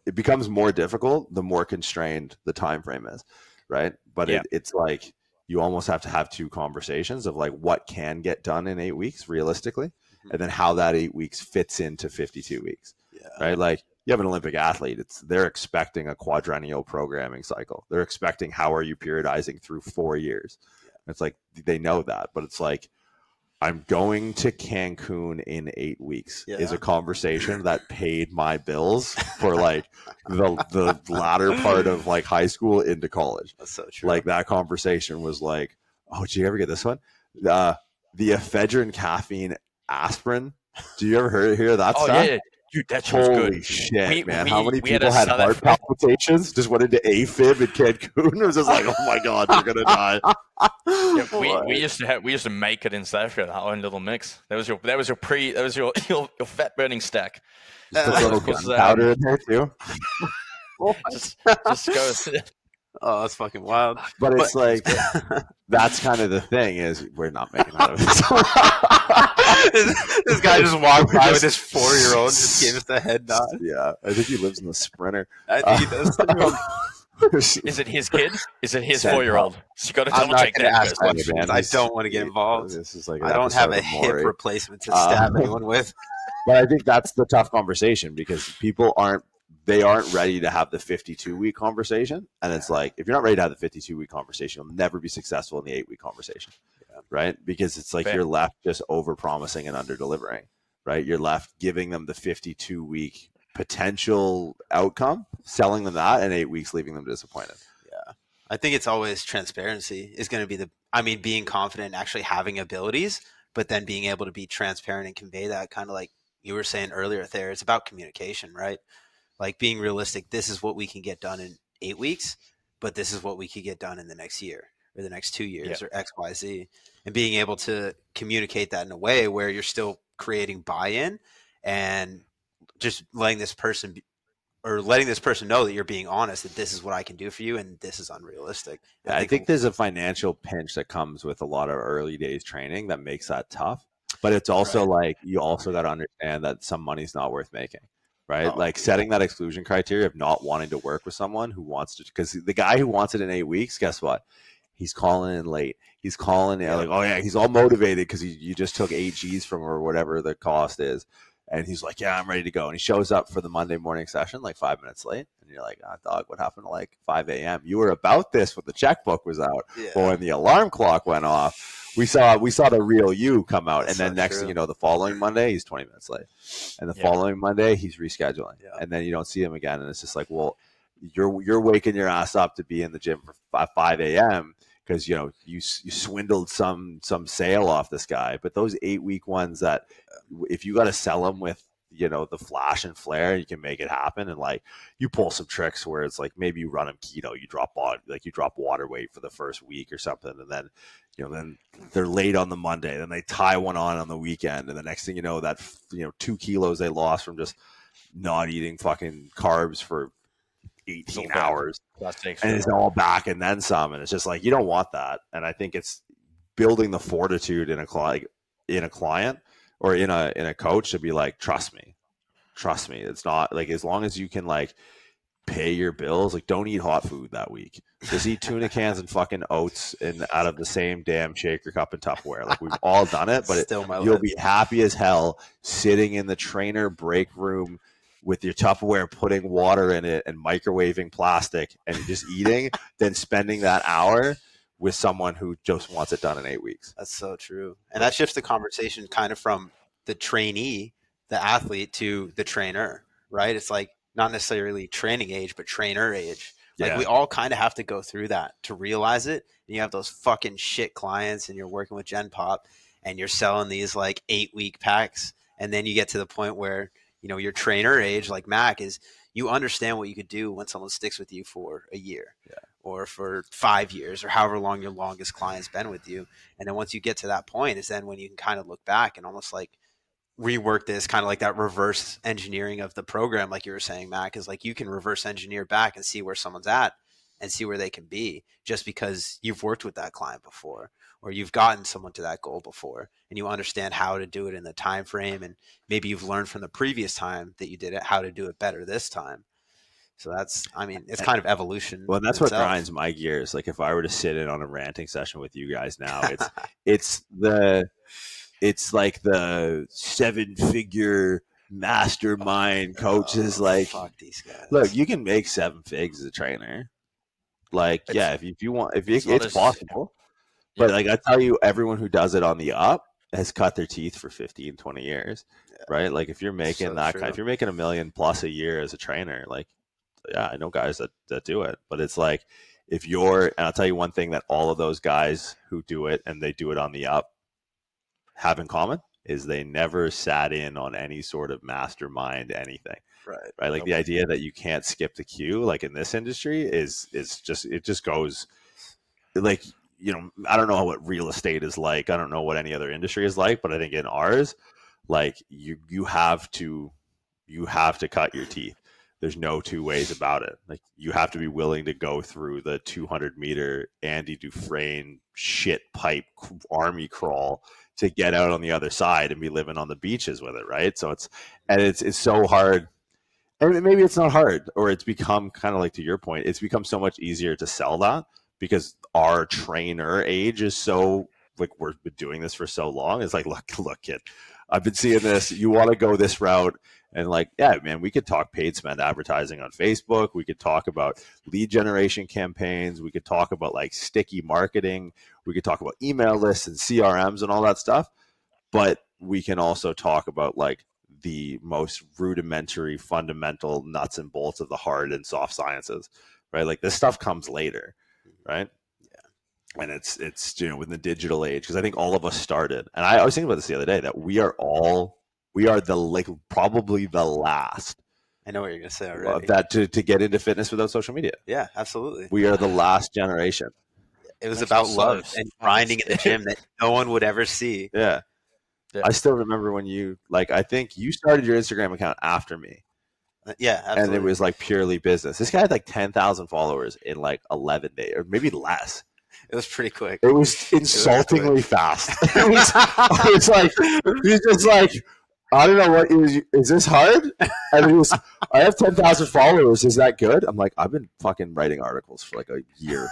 it becomes more difficult the more constrained the time frame is. Right. But it's like, you almost have to have two conversations of like what can get done in 8 weeks realistically, and then how that 8 weeks fits into 52 weeks. Yeah. Right? Like you have an Olympic athlete, they're expecting a quadrennial programming cycle. They're expecting how are you periodizing through 4 years. It's like they know that, but it's like I'm going to Cancun in 8 weeks is a conversation that paid my bills for like the latter part of like high school into college. That's so true. Like that conversation was like, oh, did you ever get this one? The ephedrine caffeine aspirin. Do you ever hear that stuff? Yeah. Dude, that shit was good. Holy shit, man. How many people had heart Africa palpitations, just went into AFib in Cancun? It was just like, oh my God, you're going to die. Yeah, we used to make it in South Africa, our own little mix. That was your fat burning stack. Put a little gunpowder in there too. just go. Oh, that's fucking wild. But it's like, that's kind of the thing is we're not making out of this. This guy just walked by with his 4-year-old, just gave us the head nod. Yeah, I think he lives in the Sprinter. I think he does. Is it his kid? Is it his 4-year-old? So you got to I'm double not check going to that ask first. questions. I don't want to get involved. This is like I don't have a hip replacement to stab anyone with. But I think that's the tough conversation because people aren't ready to have the 52-week conversation. And it's like, if you're not ready to have the 52-week conversation, you'll never be successful in the 8-week conversation. Right? Because it's like you're left just over promising and under delivering, right? You're left giving them the 52-week potential outcome, selling them that, and 8 weeks leaving them disappointed. Yeah. I think it's always transparency is going to be being confident and actually having abilities, but then being able to be transparent and convey that, kind of like you were saying earlier, Thayer. It's about communication, right? Like being realistic. This is what we can get done in 8 weeks, but this is what we could get done in the next year or the next 2 years or X, Y, Z, and being able to communicate that in a way where you're still creating buy-in and just letting this person know that you're being honest, that this is what I can do for you and this is unrealistic. I think there's a financial pinch that comes with a lot of early days training that makes that tough. But it's also like you also got to understand that some money's not worth making, right? Like setting that exclusion criteria of not wanting to work with someone who wants to, because the guy who wants it in 8 weeks, guess what? He's calling in late. He's calling in like, oh yeah, he's all motivated because you just took 8 G's from him or whatever the cost is. And he's like, yeah, I'm ready to go. And he shows up for the Monday morning session like 5 minutes late. And you're like, dog, what happened to like 5 a.m.? You were about this when the checkbook was out. Yeah. But when the alarm clock went off, we saw the real you come out. That's and then next thing you know, the following Monday, he's 20 minutes late. And the following Monday, he's rescheduling. Yeah. And then you don't see him again. And it's just like, well, you're waking your ass up to be in the gym for 5 a.m. because you swindled some sale off this guy. But those 8 week ones that if you got to sell them with the flash and flare, you can make it happen. And like you pull some tricks where it's like maybe you run them keto, you drop water weight for the first week or something, and then then they're late on the Monday, then they tie one on the weekend, and the next thing you know, that 2 kilos they lost from just not eating fucking carbs for 18 hours, and it's all back and then some. And it's just like, you don't want that. And I think it's building the fortitude in a client or in a coach to be like, trust me. It's not like, as long as you can like pay your bills, like don't eat hot food that week. Just eat tuna cans and fucking oats and out of the same damn shaker cup and Tupperware. Like we've all done it, but you'll be happy as hell sitting in the trainer break room with your Tupperware, putting water in it and microwaving plastic and just eating, than spending that hour with someone who just wants it done in 8 weeks. That's so true. And that shifts the conversation kind of from the trainee, the athlete, to the trainer, right? It's like not necessarily training age, but trainer age. Like we all kind of have to go through that to realize it. And you have those fucking shit clients and you're working with Gen Pop and you're selling these like 8 week packs. And then you get to the point where, your trainer age, like Mac, is you understand what you could do when someone sticks with you for a year or for 5 years or however long your longest client's been with you. And then once you get to that point is then when you can kind of look back and almost like rework this, kind of like that reverse engineering of the program. Like you were saying, Mac, is like you can reverse engineer back and see where someone's at and see where they can be just because you've worked with that client before or you've gotten someone to that goal before and you understand how to do it in the time frame. And maybe you've learned from the previous time that you did it, how to do it better this time. So that's, I mean, it's kind of evolution. Well, that's what grinds my gears. Like if I were to sit in on a ranting session with you guys now, it's like the 7-figure mastermind coaches. Like, fuck these guys. Look, you can make 7 figs as a trainer. Like, if you want, it's possible. But like I tell you, everyone who does it on the up has cut their teeth for 15, 20 years, right? Like if you're making if you're making $1 million plus a year as a trainer, like, yeah, I know guys that do it, but it's like and I'll tell you one thing that all of those guys who do it and they do it on the up have in common is they never sat in on any sort of mastermind anything. Right. Like the idea that you can't skip the queue, like in this industry is just goes like, I don't know what real estate is like. I don't know what any other industry is like, but I think in ours, like you have to cut your teeth. There's no two ways about it. Like you have to be willing to go through the 200-meter Andy Dufresne shit pipe army crawl to get out on the other side and be living on the beaches with it, right? So it's so hard. And maybe it's not hard, or it's become kind of like, to your point, it's become so much easier to sell that because our trainer age is so, like, we've been doing this for so long. It's like, look, kid, I've been seeing this. You want to go this route? And like, yeah, man, we could talk paid spend advertising on Facebook. We could talk about lead generation campaigns. We could talk about like sticky marketing. We could talk about email lists and CRMs and all that stuff. But we can also talk about like the most rudimentary, fundamental nuts and bolts of the hard and soft sciences, right? Like this stuff comes later, right? Yeah. And it's with the digital age, because I think all of us started, and I was thinking about this the other day, that we are probably the last. I know what you're gonna say already. That to get into fitness without social media. Yeah, absolutely. We are the last generation. It was about love and grinding in the gym that no one would ever see. Yeah. I still remember when you, like, I think you started your Instagram account after me. Yeah, absolutely. And it was like purely business. This guy had like 10,000 followers in like 11 days, or maybe less. It was pretty quick. It was insultingly fast. It was like, he's just like, I don't know what is this hard? And it was, I have 10,000 followers. Is that good? I'm like, I've been fucking writing articles for like a year.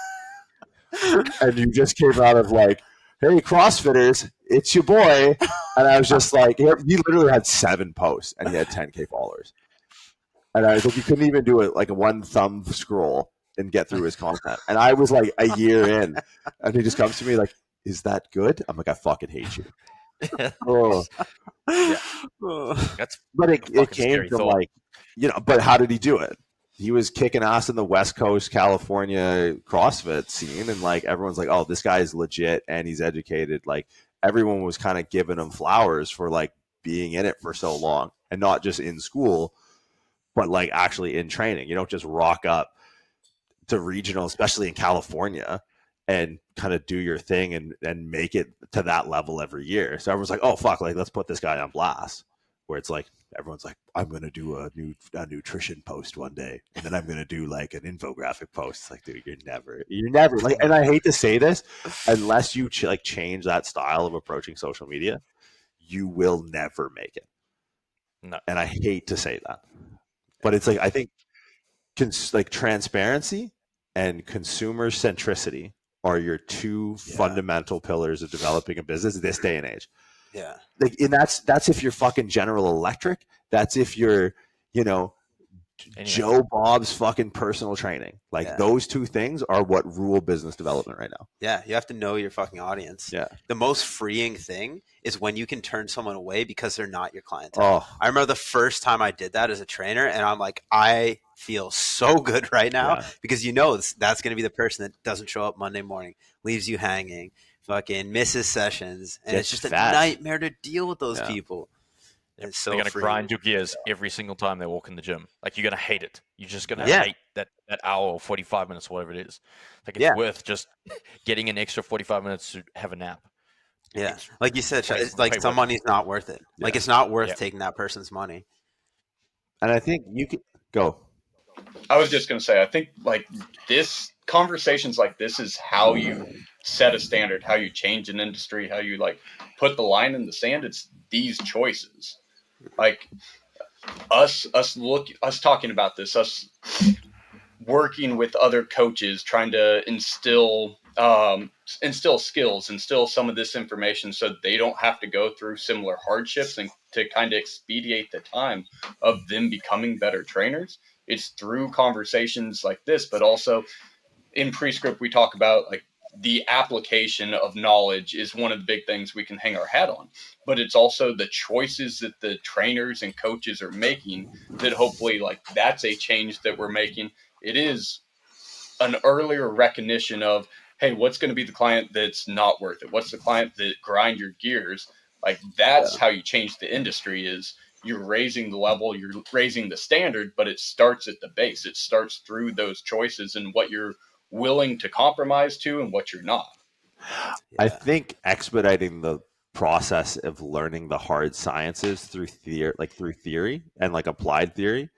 And you just came out of like, hey, CrossFitters, it's your boy. And I was just like, he literally had 7 posts and he had 10K followers. And I was like, you couldn't even do it like a one thumb scroll and get through his content. And I was like a year in, and he just comes to me like, is that good? I'm like, I fucking hate you. Oh. Yeah. But it came from like, but how did he do it? He was kicking ass in the West Coast, California CrossFit scene. And like, everyone's like, oh, this guy is legit and he's educated. Like everyone was kind of giving him flowers for like being in it for so long, and not just in school, but like actually in training. You don't just rock up to regional, especially in California, and kind of do your thing and make it to that level every year. So everyone's like, oh, fuck, like, let's put this guy on blast. Where it's like, everyone's like, I'm going to do a nutrition post one day. And then I'm going to do like an infographic post. It's like, dude, you're never like, and I hate to say this, unless you change that style of approaching social media, you will never make it. No. And I hate to say that, but it's like, I think like transparency and consumer centricity are your two fundamental pillars of developing a business this day and age. Yeah. Like, and that's if you're fucking General Electric. That's if you're, Joe Bob's fucking personal training. Like those two things are what rule business development right now. Yeah. You have to know your fucking audience. Yeah. The most freeing thing is when you can turn someone away because they're not your clientele. Oh. I remember the first time I did that as a trainer, and I'm like, I feel so good right now because that's going to be the person that doesn't show up Monday morning, leaves you hanging, fucking misses sessions, and it's just a nightmare to deal with those people. It's so they're going to grind your gears every single time they walk in the gym. Like, you're going to hate it. You're just going to hate that hour or 45 minutes, whatever it is. Like, it's worth just getting an extra 45 minutes to have a nap. Yeah. Like you said, it's like some money's not worth it. Yeah. Like, it's not worth taking that person's money. And I think you could go. I was just going to say, I think like conversations like this is how you set a standard, how you change an industry, how you like put the line in the sand. It's these choices. Like, us talking about this, us working with other coaches, trying to instill skills, instill some of this information so they don't have to go through similar hardships, and to kind of expedite the time of them becoming better trainers. It's through conversations like this, but also in Prescript, we talk about like the application of knowledge is one of the big things we can hang our hat on, but it's also the choices that the trainers and coaches are making that hopefully, like, that's a change that we're making. It is an earlier recognition of, hey, what's going to be the client that's not worth it? What's the client that grind your gears? Like, that's how you change the industry. Is you're raising the level, you're raising the standard, but it starts at the base. It starts through those choices and what you're willing to compromise to and what you're not. I think expediting the process of learning the hard sciences through theory and like applied theory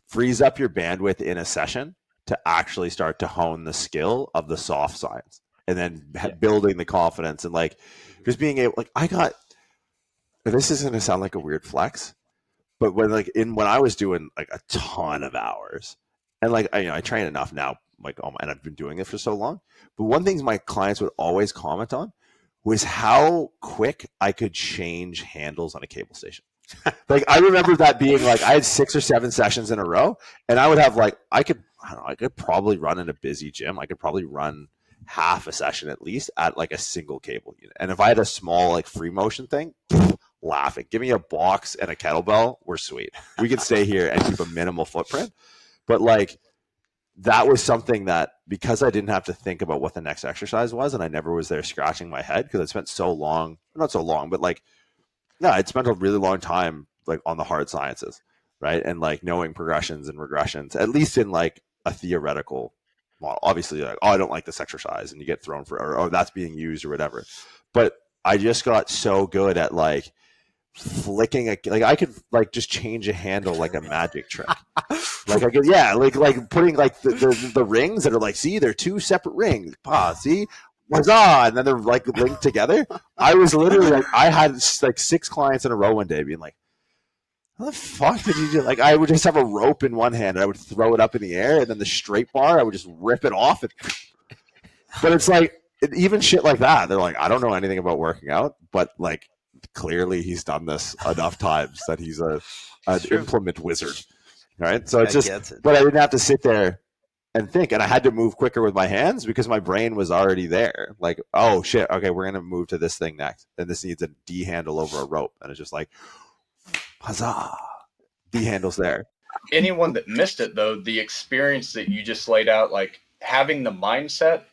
frees up your bandwidth in a session to actually start to hone the skill of the soft science, and then building the confidence and like just being able, like, this is going to sound like a weird flex, but when I was doing like a ton of hours, and like I train enough now, like, and I've been doing it for so long, but one thing my clients would always comment on was how quick I could change handles on a cable station. Like, I remember that being like, I had 6 or 7 sessions in a row, and I would have like, I could probably run in a busy gym. I could probably run half a session at least at like a single cable unit. And if I had a small like free motion thing, laughing. Give me a box and a kettlebell, we're sweet. We could stay here and keep a minimal footprint. But like, that was something that, because I didn't have to think about what the next exercise was, and I never was there scratching my head because I spent so long, not so long, but like, I'd spent a really long time like on the hard sciences, right? And like knowing progressions and regressions, at least in like a theoretical model. Obviously, like, oh, I don't like this exercise, and you get thrown for, or oh, that's being used or whatever. But I just got so good at like flicking like I could like just change a handle like a magic trick. Like I could, like putting like the rings that are like, see, they're 2 separate rings. See, huzzah, and then they're like linked together. I was literally like, I had like 6 clients in a row one day being like, how the fuck did you do? Like, I would just have a rope in one hand and I would throw it up in the air, and then the straight bar, I would just rip it off. But it's like, even shit like that, they're like, I don't know anything about working out, but like, clearly he's done this enough times that he's an implement wizard. Right. So it's just, but I didn't have to sit there and think, and I had to move quicker with my hands because my brain was already there. Like, oh shit, okay, we're gonna move to this thing next, and this needs a D handle over a rope, and it's just like, huzzah, D handle's there. Anyone that missed it though, the experience that you just laid out, like having the mindset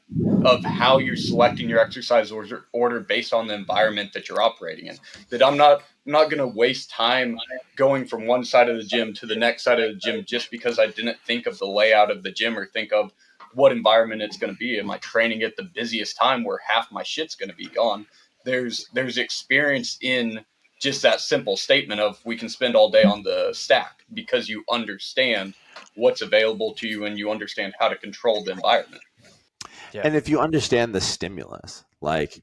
of how you're selecting your exercise order based on the environment that you're operating in. That I'm not going to waste time going from one side of the gym to the next side of the gym just because I didn't think of the layout of the gym or think of what environment it's going to be. Am I training at the busiest time where half my shit's going to be gone? There's experience in just that simple statement of, we can spend all day on the stack, because you understand what's available to you and you understand how to control the environment. Yeah. And if you understand the stimulus, like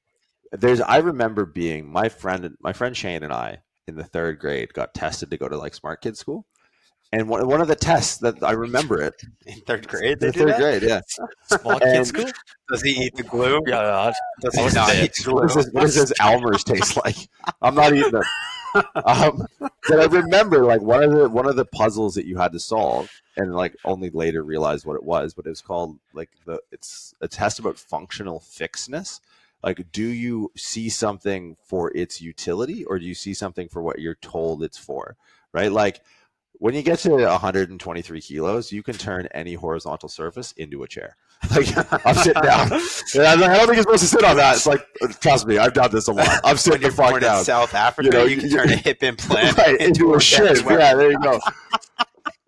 I remember being my friend Shane and I in the 3rd grade got tested to go to like smart kid school. And one of the tests that I remember it in 3rd grade, in 3rd grade, yeah. Smart kid school? Does he eat the glue? Yeah, does he not eat the glue? What does his Elmer's taste like? I'm not eating them. But I remember like one of the puzzles that you had to solve, and like only later realized what it was, but it's called like it's a test about functional fixedness. Like, do you see something for its utility, or do you see something for what you're told it's for? Right? Like, when you get to 123 kilos, you can turn any horizontal surface into a chair. Like, I'm sitting down. And I don't think you're supposed to sit on that. It's like, trust me, I've done this a lot. I'm sitting the fuck down. In South Africa, you can turn a hip implant into a shit. Yeah, there you go.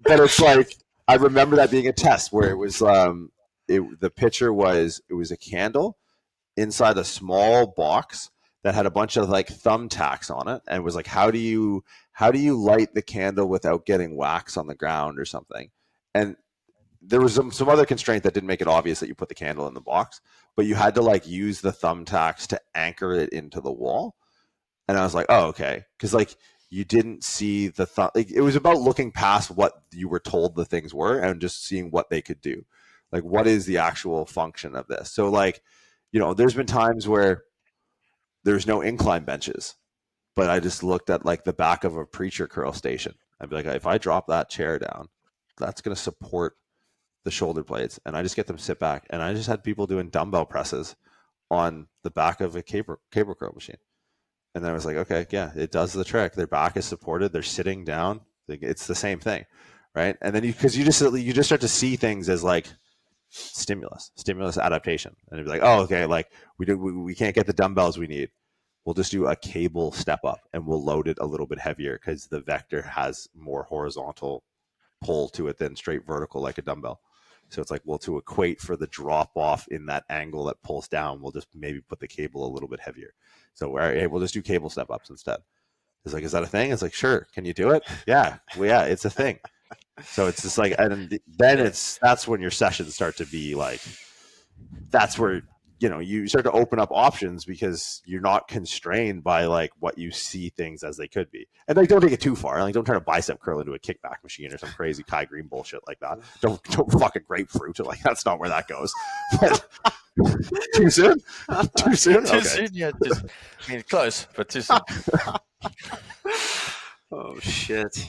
But it's like, I remember that being a test where it was, the picture was, it was a candle inside a small box that had a bunch of like thumbtacks on it, and it was like, how do you light the candle without getting wax on the ground or something? And there was some other constraint that didn't make it obvious that you put the candle in the box, but you had to like use the thumbtacks to anchor it into the wall. And I was like, oh, okay. Because like you didn't see the like, it was about looking past what you were told the things were and just seeing what they could do. Like, what is the actual function of this? So, like, there's been times where there's no incline benches, but I just looked at like the back of a preacher curl station. I'd be like, if I drop that chair down, that's going to support the shoulder blades. And I just get them sit back. And I just had people doing dumbbell presses on the back of a cable curl machine. And then I was like, okay, yeah, it does the trick. Their back is supported. They're sitting down. It's the same thing, right? And then because you just start to see things as like stimulus adaptation. And it'd be like, oh, okay, like we can't get the dumbbells we need. We'll just do a cable step up and we'll load it a little bit heavier because the vector has more horizontal pull to it than straight vertical like a dumbbell. So it's like, well, to equate for the drop off in that angle that pulls down, we'll just maybe put the cable a little bit heavier. So we'll just do cable step ups instead. It's like, is that a thing? It's like, sure. Can you do it? Yeah. Well, yeah, it's a thing. So it's just like, and then that's when your sessions start to be like, that's where, you start to open up options because you're not constrained by like what you see things as they could be. And like, don't take it too far. Like, don't turn a bicep curl into a kickback machine or some crazy Kai Green bullshit like that. Don't fucking grapefruit. Like, that's not where that goes. But, too soon? Too soon? Too soon? Yeah, close, but too soon. Oh, shit.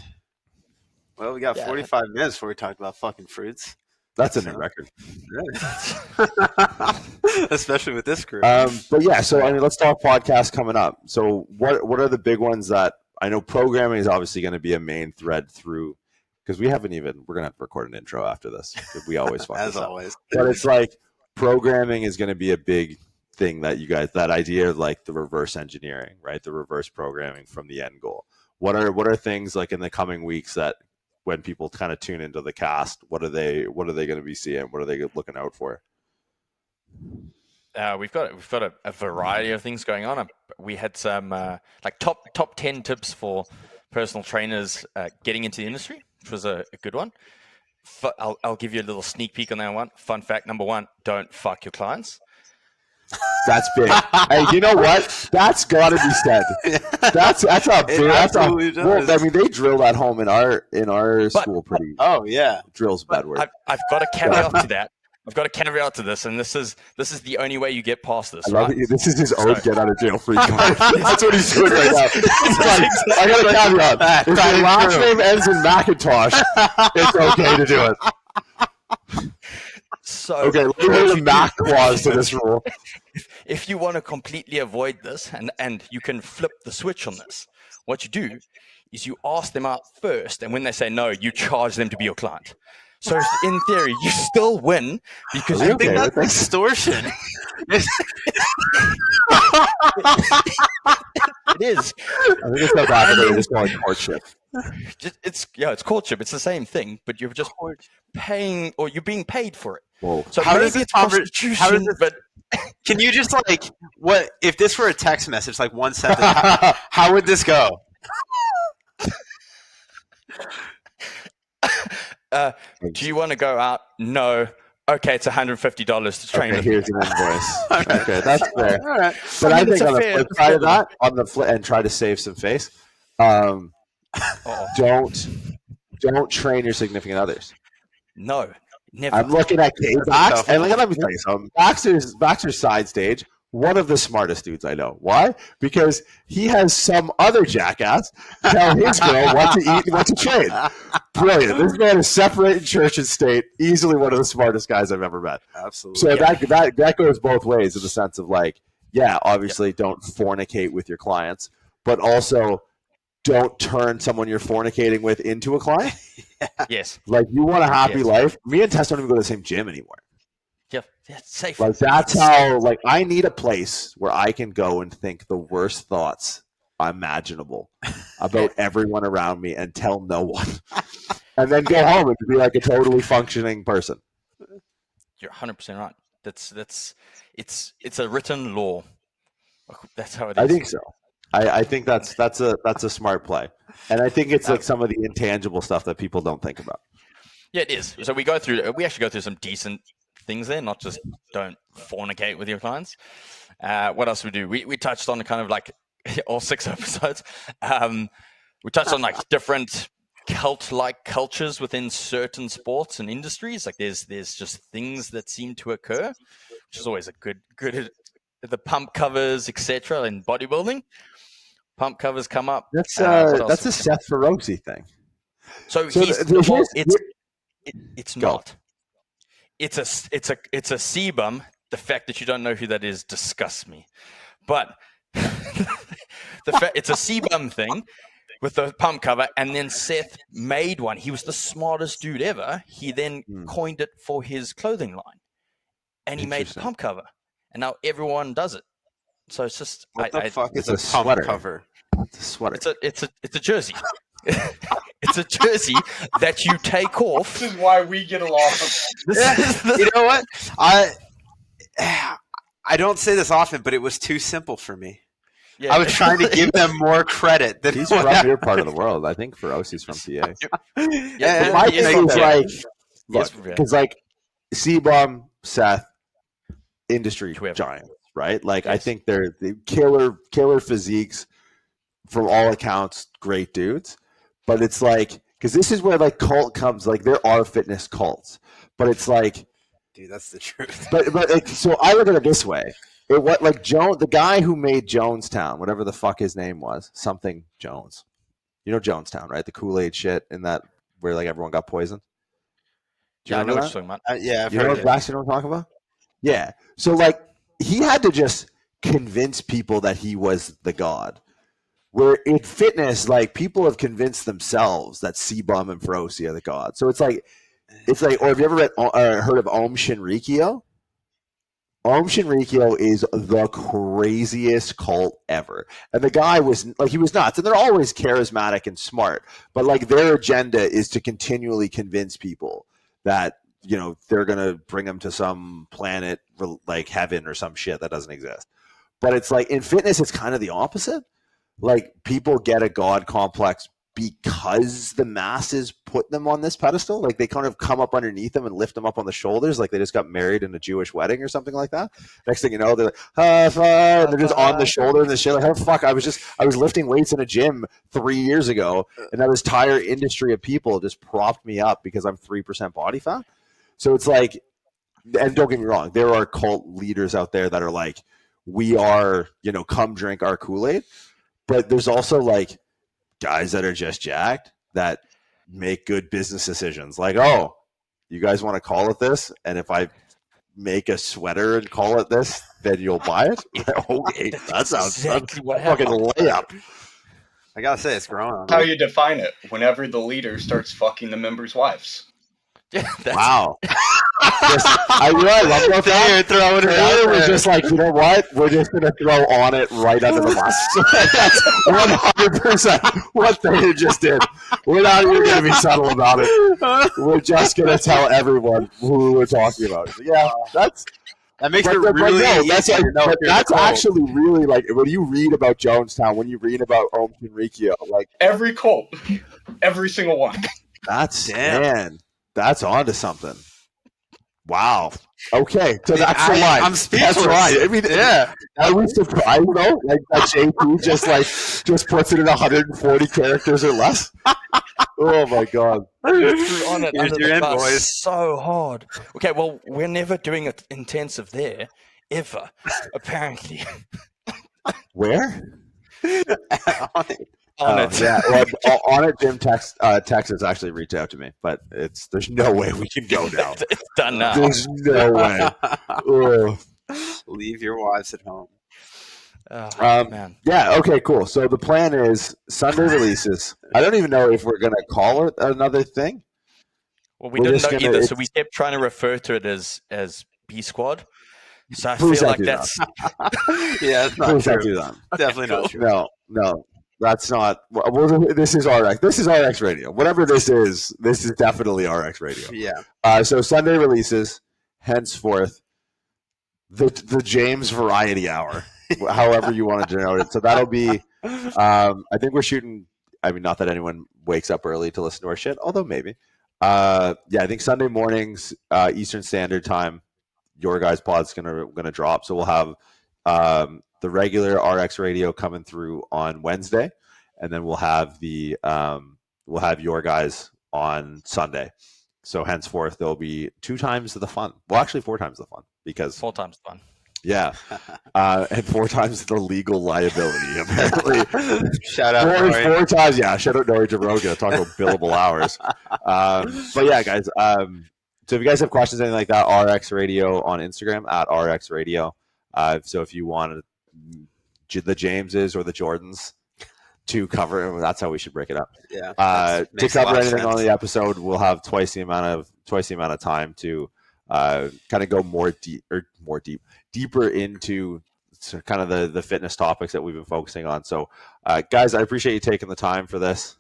Well, we got 45 minutes before we talked about fucking fruits. That's a new record. Especially with this crew. But yeah, so I mean, let's talk podcasts coming up. So what are the big ones that I know programming is obviously going to be a main thread through, because we're going to have to record an intro after this. We always fuck as this always. Up. But it's like programming is going to be a big thing that that idea of like the reverse engineering, right? The reverse programming from the end goal. What are things like in the coming weeks that when people kind of tune into the cast, what are they going to be seeing? What are they looking out for? We've got a variety of things going on. We had some like top 10 tips for personal trainers getting into the industry, which was a good one. I'll give you a little sneak peek on that one. Fun fact number 1: don't fuck your clients. That's big. Hey, you know what? That's got to be said. That's a big. Well, I mean, they drill that home in our school pretty. Oh yeah, drill's a bad word. I've got a caveat to that. I've got a caveat to this, and this is the only way you get past this. I love it. This is his own get out of jail free card. That's what he's doing right now. I got a caveat. If your last name ends in Macintosh, it's okay to do it. So okay, let's put a Mac clause to this rule. If you want to completely avoid this, and you can flip the switch on this, what you do is you ask them out first, and when they say no, you charge them to be your client. So in theory, you still win because I think that's extortion. It is. I think it's not bad. They just call it courtship. It's courtship. It's the same thing, but you're just paying, or you're being paid for it. Whoa. So how does it's prostitution? But can you just like what if this were a text message, like one sentence? How would this go? Do you want to go out? No. Okay, it's $150 to train. Okay, here's an invoice. Okay, that's fair. All right. But I think on the flip side of that, and try to save some face, don't train your significant others. No, never. I'm looking at Bax, and let me tell you something. Baxter's side stage, one of the smartest dudes I know. Why? Because he has some other jackass tell his girl what to eat and what to train. Brilliant. This man is separated church and state. Easily one of the smartest guys I've ever met. Absolutely. So that goes both ways in the sense of like, yeah, obviously don't fornicate with your clients, but also don't turn someone you're fornicating with into a client. Yes. Like you want a happy life. Me and Tess don't even go to the same gym anymore. Yeah, it's safe. Like that's how. Like I need a place where I can go and think the worst thoughts imaginable about everyone around me and tell no one, and then go home and be like a totally functioning person. You're 100% right. It's a written law. That's how it is. I think so. I think that's a smart play, and I think it's like some of the intangible stuff that people don't think about. Yeah, it is. So we actually go through some decent things there, not just don't fornicate with your clients. What else we do? We touched on kind of like all 6 episodes. We touched on like different cult-like cultures within certain sports and industries. Like there's just things that seem to occur, which is always a good the pump covers, etc. in bodybuilding. Pump covers come up. That's a Seth Feroce thing. So it's not. It's a sebum. The fact that you don't know who that is disgusts me. But it's a sebum thing with the pump cover, and then Seth made one. He was the smartest dude ever. He then coined it for his clothing line, and he made the pump cover, and now everyone does it. So it's just what the fuck it's is a pump sweater cover? It's a sweater. It's a jersey. It's a jersey that you take off. This is why we get along. You know what? I don't say this often, but it was too simple for me. Yeah. I was trying to give them more credit. He's from your part of the world. I think Feroci's from PA. Yeah, my thing is like, because like Sebum, Seth, industry giants, right? Like I think they're the killer physiques from all accounts, great dudes. But it's like, because this is where like cult comes. Like there are fitness cults, but it's like, dude, that's the truth. But like, so I look at it this way. The guy who made Jonestown, whatever the fuck his name was, something Jones. You know Jonestown, right? The Kool-Aid shit in that where like everyone got poisoned. Yeah, I know what you're talking about. Yeah, you know what I'm talking about? Yeah. So like he had to just convince people that he was the god. Where in fitness, like people have convinced themselves that Sebum and Feroce are the god. So it's like, or have you ever heard of Om Shinrikyo? Om Shinrikyo is the craziest cult ever. And the guy was like, he was nuts. And they're always charismatic and smart. But like their agenda is to continually convince people that, you know, they're going to bring them to some planet like heaven or some shit that doesn't exist. But it's like in fitness, it's kind of the opposite. Like people get a god complex because the masses put them on this pedestal. Like they kind of come up underneath them and lift them up on the shoulders, like they just got married in a Jewish wedding or something like that. Next thing you know, they're like, they're just on the shoulder and the shit. Like, oh fuck, I was lifting weights in a gym 3 years ago, and now this entire industry of people just propped me up because I'm 3% body fat. So it's like, and don't get me wrong, there are cult leaders out there that are like, we are, you know, come drink our Kool-Aid. But there's also like guys that are just jacked that make good business decisions. Like, oh, you guys want to call it this? And if I make a sweater and call it this, then you'll buy it? Okay, that sounds exactly what fucking layup. I gotta say, it's growing on me. How you define it whenever the leader starts fucking the members' wives. Yeah, wow. I love that. Throwing it out. We're just like, you know what? We're just going to throw on it right under the bus. That's 100% what they just did. We're not even going to be subtle about it. We're just going to tell everyone who we're talking about. Yeah, that makes it really easy. That's actually really like when you read about Jonestown, when you read about Om Shinrikyo, like every cult, every single one. That's onto something. Wow. Okay, so that's the line. I'm speechless. That's right. I mean, yeah. Are we surprised though? Like that JP just puts it in 140 characters or less. Oh my god. On it under the bus so hard. Okay, well, we're never doing an intensive there ever. Apparently. Where? On it. Yeah, well, on it, Jim Texas actually reached out to me, but there's no way we can go now. It's done now. There's no way. Leave your wives at home. Man. Yeah, okay, cool. So the plan is Sunday releases. I don't even know if we're going to call it another thing. Well, we didn't know either, so we kept trying to refer to it as B Squad. So I feel like that's... Yeah, it's not true. Definitely not true. No. That's not. Well, this is RX. This is RX Radio. Whatever this is definitely RX Radio. Yeah. So Sunday releases, henceforth, the James Variety Hour, however you want to denote it. So that'll be. I think we're shooting. I mean, not that anyone wakes up early to listen to our shit, although maybe. Yeah, I think Sunday mornings, Eastern Standard Time, your guys' pod's gonna drop. So we'll have. The regular RX Radio coming through on Wednesday, and then we'll have your guys on Sunday. So henceforth, there'll be 2 times the fun. Well, actually 4 times the fun, because 4 times the fun. Yeah, and 4 times the legal liability. Apparently, shout out Nori. 4 times. Yeah, shout out Nori Jaroga. Talk about billable hours. But yeah, guys. So if you guys have questions, anything like that, RX Radio on Instagram at RX Radio. So if you want the Jameses or the Jordans to cover, that's how we should break it up. Yeah. To cover anything on the episode, we'll have twice the amount of time to kind of go deeper into kind of the fitness topics that we've been focusing on. So, guys, I appreciate you taking the time for this.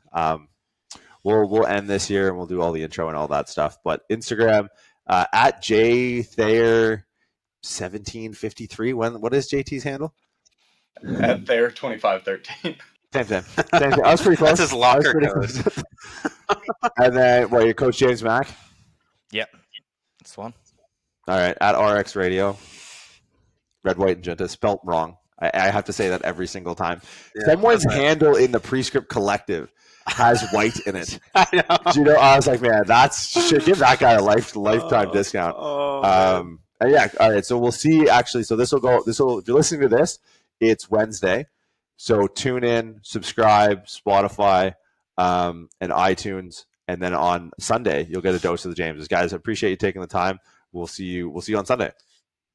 We'll end this here and we'll do all the intro and all that stuff. But Instagram at Thayer 1753. What is JT's handle? At Thayer 2513. Same thing. I was pretty close. That's his locker code. And then, your Coach James Mac? Yep. That's one. All right. At RX Radio. Red, white, and Magenta. Spelt wrong. I have to say that every single time. Yeah, someone's handle in the Prescript Collective has white in it. I know. I was like, man, should give that guy a lifetime discount. And yeah, all right. So we'll see. Actually, so this will. If you're listening to this, it's Wednesday. So tune in, subscribe, Spotify, and iTunes, and then on Sunday you'll get a dose of the Jameses. Guys, I appreciate you taking the time. We'll see you on Sunday.